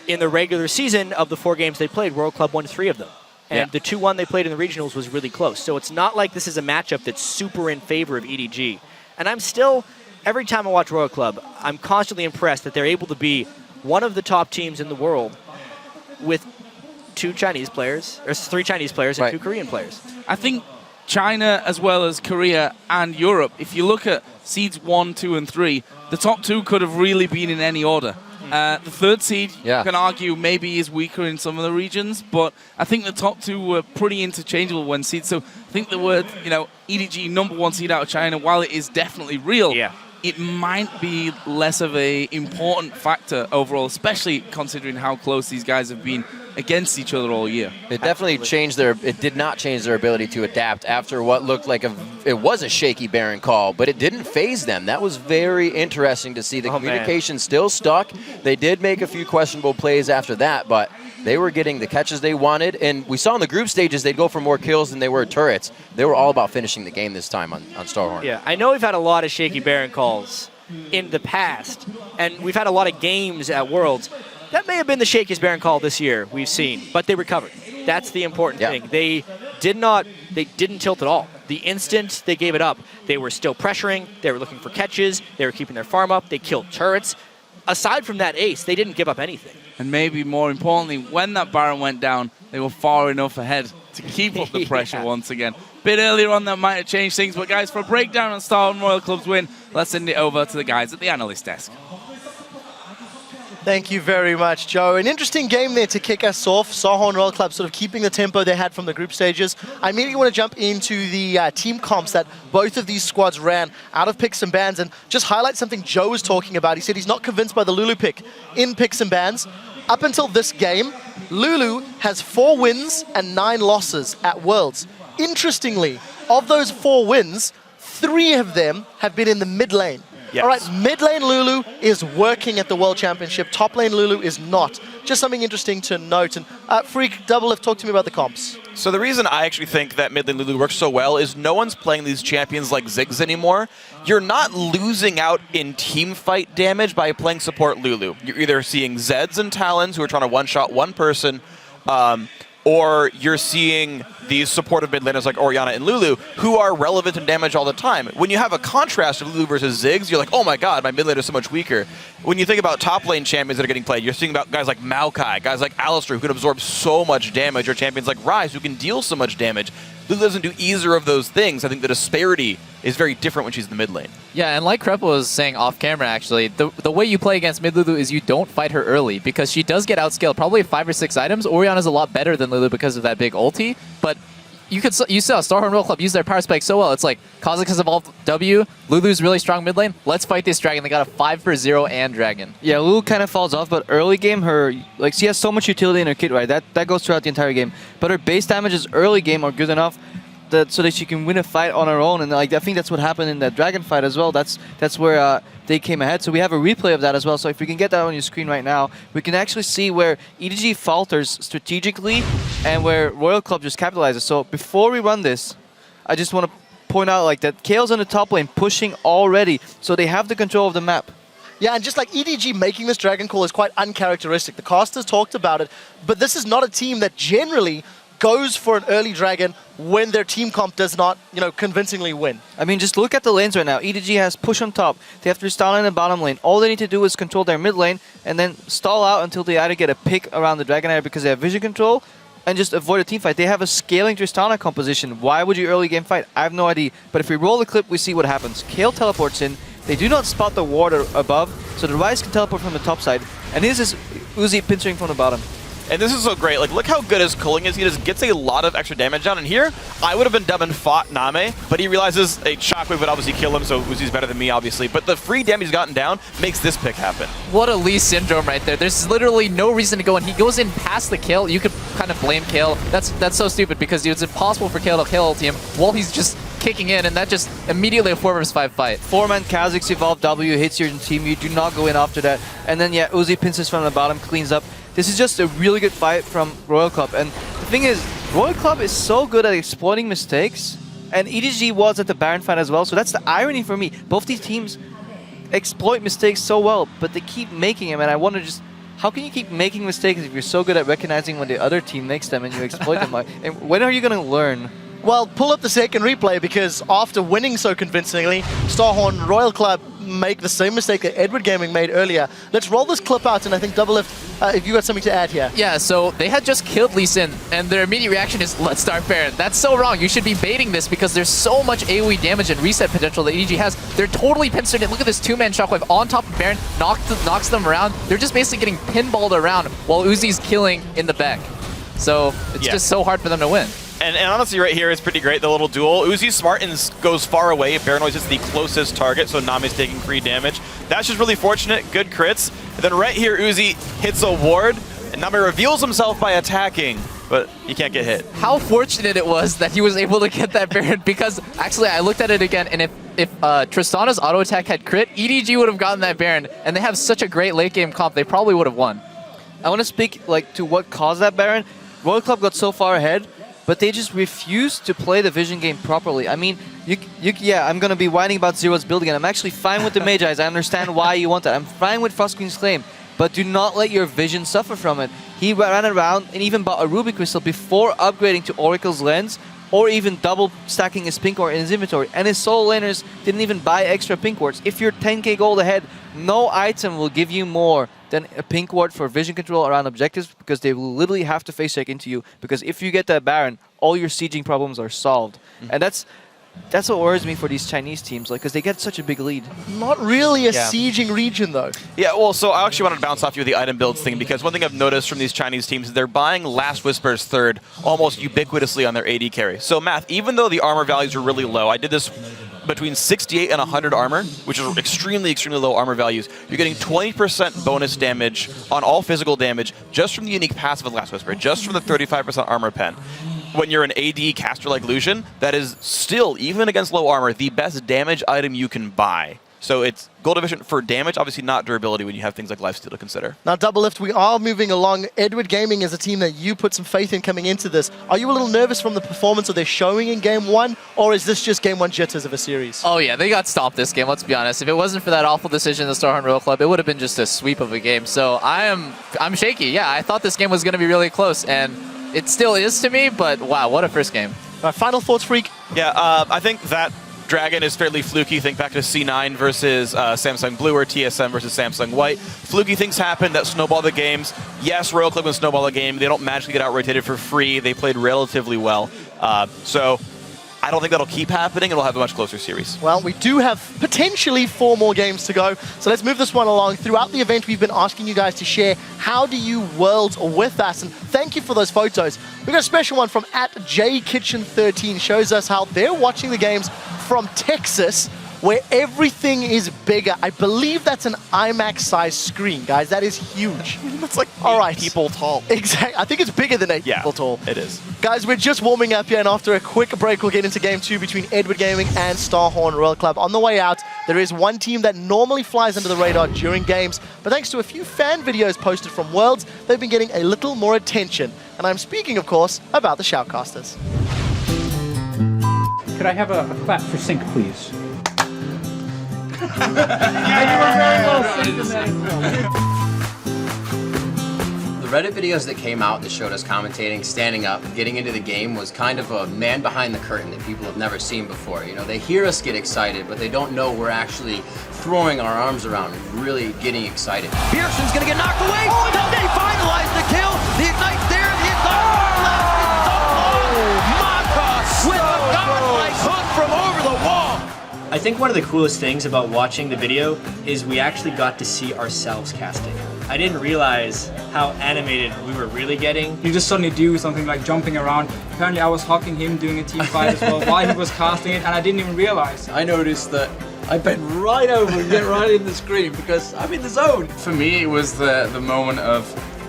in the regular season of the 4 games they played, Royal Club won 3 of them. And the 2-1 they played in the regionals was really close. So it's not like this is a matchup that's super in favor of EDG. And I'm still, every time I watch Royal Club, I'm constantly impressed that they're able to be one of the top teams in the world with 2 Chinese players, or 3 Chinese players and 2 Korean players. I think China, as well as Korea and Europe, if you look at seeds 1, 2, and 3, the top 2 could have really been in any order. The 3rd seed, you can argue, maybe is weaker in some of the regions, but I think the top 2 were pretty interchangeable when seeds. So I think the word, EDG #1 seed out of China, while it is definitely real, it might be less of a important factor overall, especially considering how close these guys have been against each other all year. It definitely changed it did not change their ability to adapt after what looked like it was a shaky Baron call, but it didn't phase them. That was very interesting to see. The communication still stuck. They did make a few questionable plays after that, but they were getting the catches they wanted, and we saw in the group stages they'd go for more kills than they were turrets. They were all about finishing the game this time on Starhorn. Yeah, I know we've had a lot of shaky Baron calls in the past, and we've had a lot of games at Worlds. That may have been the shakiest Baron call this year we've seen, but they recovered. That's the important thing. They didn't tilt at all. The instant they gave it up, they were still pressuring, they were looking for catches, they were keeping their farm up, they killed turrets. Aside from that ace, they didn't give up anything. And maybe more importantly, when that Baron went down, they were far enough ahead to keep up the pressure once again. Bit earlier on that might have changed things, but guys, for a breakdown on Starhorn Royal Club's win, let's send it over to the guys at the analyst desk. Thank you very much, Joe. An interesting game there to kick us off. Starhorn Royal Club sort of keeping the tempo they had from the group stages. I immediately want to jump into the team comps that both of these squads ran out of picks and bans and just highlight something Joe was talking about. He said he's not convinced by the Lulu pick in picks and bans. Up until this game, Lulu has 4 wins and 9 losses at Worlds. Interestingly, of those 4 wins, 3 of them have been in the mid lane. Yes. All right, mid lane Lulu is working at the World Championship. Top lane Lulu is not. Just something interesting to note. And Freak, Doublelift, talk to me about the comps. So the reason I actually think that mid lane Lulu works so well is no one's playing these champions like Ziggs anymore. You're not losing out in team fight damage by playing support Lulu. You're either seeing Zeds and Talons who are trying to one-shot one person, or you're seeing these supportive mid laners like Orianna and Lulu who are relevant in damage all the time. When you have a contrast of Lulu versus Ziggs, you're like, oh my god, my mid laner is so much weaker. When you think about top lane champions that are getting played, you're seeing about guys like Maokai, guys like Alistar who can absorb so much damage, or champions like Ryze who can deal so much damage. Lulu doesn't do either of those things. I think the disparity is very different when she's in the mid lane. Yeah, and like Krepo was saying off camera, actually, the way you play against mid Lulu is you don't fight her early, because she does get outscaled probably 5 or 6 items. Orianna's a lot better than Lulu because of that big ulti, but you saw Starhorn Royal Club use their power spike so well. It's like, Kha'Zix has evolved W, Lulu's really strong mid lane, let's fight this dragon. They got a 5-for-0 and dragon. Yeah, Lulu kind of falls off, but early game, she has so much utility in her kit, right? That goes throughout the entire game. But her base damages early game are good enough so that she can win a fight on her own, and I think that's what happened in that dragon fight as well. That's where they came ahead. So we have a replay of that as well. So if we can get that on your screen right now, we can actually see where EDG falters strategically and where Royal Club just capitalizes. So before we run this, I just want to point out that Kael's on the top lane pushing already, so they have the control of the map. Yeah, and just like EDG making this dragon call is quite uncharacteristic. The casters talked about it, but this is not a team that generally goes for an early dragon when their team comp does not, convincingly win. I mean, just look at the lanes right now. EDG has push on top. They have Tristana in the bottom lane. All they need to do is control their mid lane and then stall out until they either get a pick around the dragon area because they have vision control and just avoid a team fight. They have a scaling Tristana composition. Why would you early game fight? I have no idea. But if we roll the clip, we see what happens. Kael teleports in. They do not spot the water above, so the Ryze can teleport from the top side. And this is Uzi pinching from the bottom. And this is so great. Look how good his culling is. He just gets a lot of extra damage down. And here, I would have been dumb and fought Name, but he realizes a shockwave would obviously kill him, so Uzi's better than me, obviously. But the free damage he's gotten down makes this pick happen. What a Lee syndrome right there. There's literally no reason to go in. He goes in past the kill. You could kind of blame Kael. That's so stupid, because it's impossible for Kael to kill ulti him while he's just kicking in, and that just immediately a 4 vs 5 fight. 4-man Kha'Zix evolve W hits your team, you do not go in after that. And then yeah, Uzi pinches from the bottom, cleans up. This is just a really good fight from Royal Club. And the thing is, Royal Club is so good at exploiting mistakes, and EDG was at the Baron fight as well, so that's the irony for me. Both these teams exploit mistakes so well, but they keep making them, and I wonder just, how can you keep making mistakes if you're so good at recognizing when the other team makes them and you exploit them? And when are you going to learn? Well, pull up the second replay, because after winning so convincingly, Starhorn Royal Club make the same mistake that Edward Gaming made earlier. Let's roll this clip out, and I think Doublelift, if you got something to add here. Yeah, so they had just killed Lee Sin, and their immediate reaction is, let's start Baron. That's so wrong. You should be baiting this because there's so much AoE damage and reset potential that EDG has. They're totally pincered in. Look at this 2-man shockwave on top of Baron, knocks them around. They're just basically getting pinballed around while Uzi's killing in the back. So it's just so hard for them to win. And honestly, right here is pretty great, the little duel. Uzi's smart and goes far away. Baron always hits the closest target, so Nami's taking free damage. That's just really fortunate. Good crits. And then right here, Uzi hits a ward, and Nami reveals himself by attacking, but he can't get hit. How fortunate it was that he was able to get that Baron, because actually I looked at it again, and if Tristana's auto attack had crit, EDG would have gotten that Baron, and they have such a great late game comp, they probably would have won. I want to speak to what caused that Baron. Royal Club got so far ahead, but they just refused to play the vision game properly. I mean, yeah, I'm going to be whining about Zero's build again. I'm actually fine with the Magi's. I understand why you want that. I'm fine with Frost Queen's claim, but do not let your vision suffer from it. He ran around and even bought a Ruby Crystal before upgrading to Oracle's Lens, or even double stacking his pink ward in his inventory. And his solo laners didn't even buy extra pink wards. If you're 10k gold ahead, no item will give you more than a pink ward for vision control around objectives, because they will literally have to face check into you. Because if you get that Baron, all your sieging problems are solved. And that's what worries me for these Chinese teams, because they get such a big lead. Not really a sieging region, though. Yeah, well, so I actually wanted to bounce off you with the item builds thing, because one thing I've noticed from these Chinese teams is they're buying Last Whisper's third almost ubiquitously on their AD carry. So, Math, even though the armor values are really low, I did this between 68 and 100 armor, which is extremely, extremely low armor values. You're getting 20% bonus damage on all physical damage just from the unique passive of Last Whisper, just from the 35% armor pen. When you're an AD caster like Lucian, that is still, even against low armor, the best damage item you can buy. So it's gold efficient for damage, obviously not durability when you have things like lifesteal to consider. Now, Doublelift, we are moving along. Edward Gaming is a team that you put some faith in coming into this. Are you a little nervous from the performance of their showing in Game 1, or is this just Game 1 jitters of a series? Oh yeah, they got stomped this game, let's be honest. If it wasn't for that awful decision in the Starhorn Royal Club, it would have been just a sweep of a game. So I'm shaky. Yeah, I thought this game was going to be really close, and it still is to me, but wow, what a first game. Final thoughts, Freak? Yeah, I think that Dragon is fairly fluky. Think back to C9 versus Samsung Blue, or TSM versus Samsung White. Fluky things happen that snowball the games. Yes, Royal Club can snowball the game. They don't magically get out-rotated for free. They played relatively well. So I don't think that'll keep happening. It'll have a much closer series. Well, we do have potentially 4 more games to go, so let's move this one along. Throughout the event, we've been asking you guys to share how do you world with us, and thank you for those photos. We got a special one from @JKitchen13, shows us how they're watching the games from Texas, where everything is bigger. I believe that's an IMAX-sized screen, guys. That is huge. That's like 8 people tall. Exactly. I think it's bigger than 8 people tall. It is. Guys, we're just warming up here, and after a quick break, we'll get into Game 2 between Edward Gaming and Starhorn Royal Club. On the way out, there is one team that normally flies under the radar during games, but thanks to a few fan videos posted from Worlds, they've been getting a little more attention. And I'm speaking, of course, about the Shoutcasters. Could I have a clap for Sync, please? The Reddit videos that came out that showed us commentating, standing up, getting into the game was kind of a man behind the curtain that people have never seen before. You know, they hear us get excited, but they don't know we're actually throwing our arms around and really getting excited. Pearson's gonna get knocked away. Oh, they finalize the kill. The ignite's there. The ignite lasted so long. Maka with a godlike hook from over the wall. I think one of the coolest things about watching the video is we actually got to see ourselves casting. I didn't realize how animated we were really getting. You just suddenly do something like jumping around. Apparently I was hawking him doing a team fight as well while he was casting it, and I didn't even realize. I noticed that I bent right over and get right in the screen because I'm in the zone. For me, it was the moment of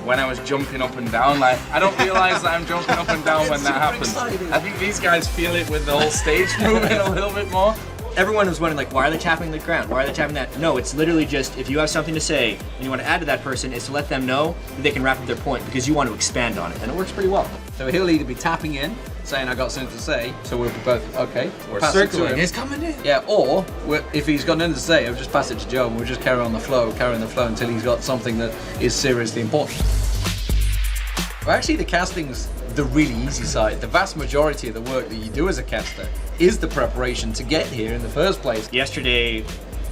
when I was jumping up and down. Like, I don't realize that I'm jumping up and down when that happens. I think these guys feel it with the whole stage moving a little bit more. Everyone was wondering, like, why are they tapping the ground? Why are they tapping that? No, it's literally just, if you have something to say and you want to add to that person, is to let them know that they can wrap up their point because you want to expand on it, and it works pretty well. So he'll either be tapping in, saying I got something to say, so we'll be both, okay, We're pass it to circling. him. He's coming in. Yeah, or if he's got nothing to say, we'll just pass it to Joe and we'll just carry on the flow, until he's got something that is seriously important. Well, actually, the casting's the really easy side. The vast majority of the work that you do as a caster is the preparation to get here in the first place. Yesterday,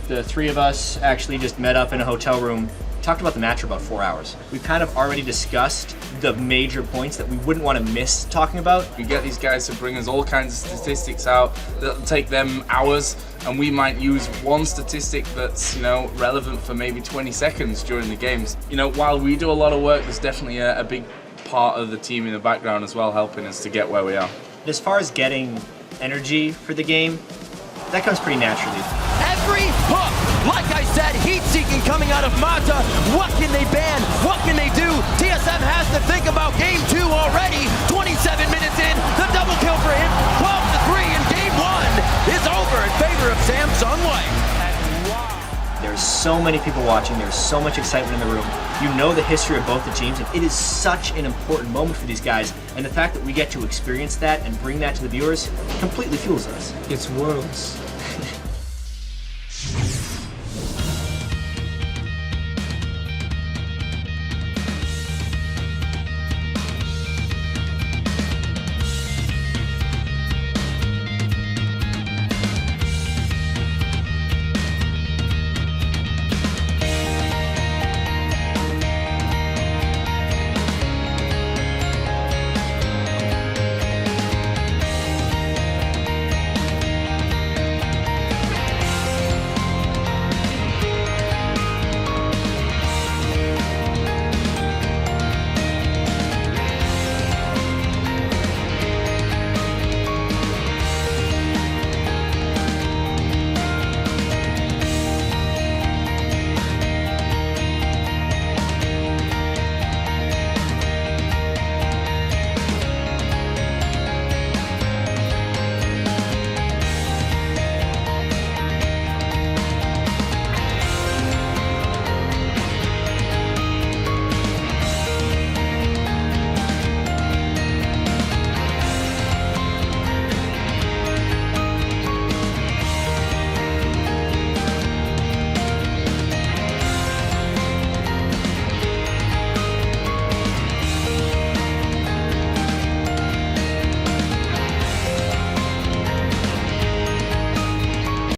the three of us actually just met up in a hotel room, talked about the match for about 4 hours. We've kind of already discussed the major points that we wouldn't want to miss talking about. We get these guys to bring us all kinds of statistics out that'll take them hours, and we might use one statistic that's, you know, relevant for maybe 20 seconds during the games. You know, while we do a lot of work, there's definitely a big part of the team in the background as well, helping us to get where we are. As far as getting energy for the game, that comes pretty naturally. Every hook, like I said, heat-seeking coming out of Mata. What can they ban? What can they do? TSM has to think about game 2 already. 27 minutes in, the double kill for him. 12-3, and game 1 is over in favor of Samsung White. There's so many people watching, there's so much excitement in the room. You know the history of both the teams, and it is such an important moment for these guys, and the fact that we get to experience that and bring that to the viewers completely fuels us. It's Worlds.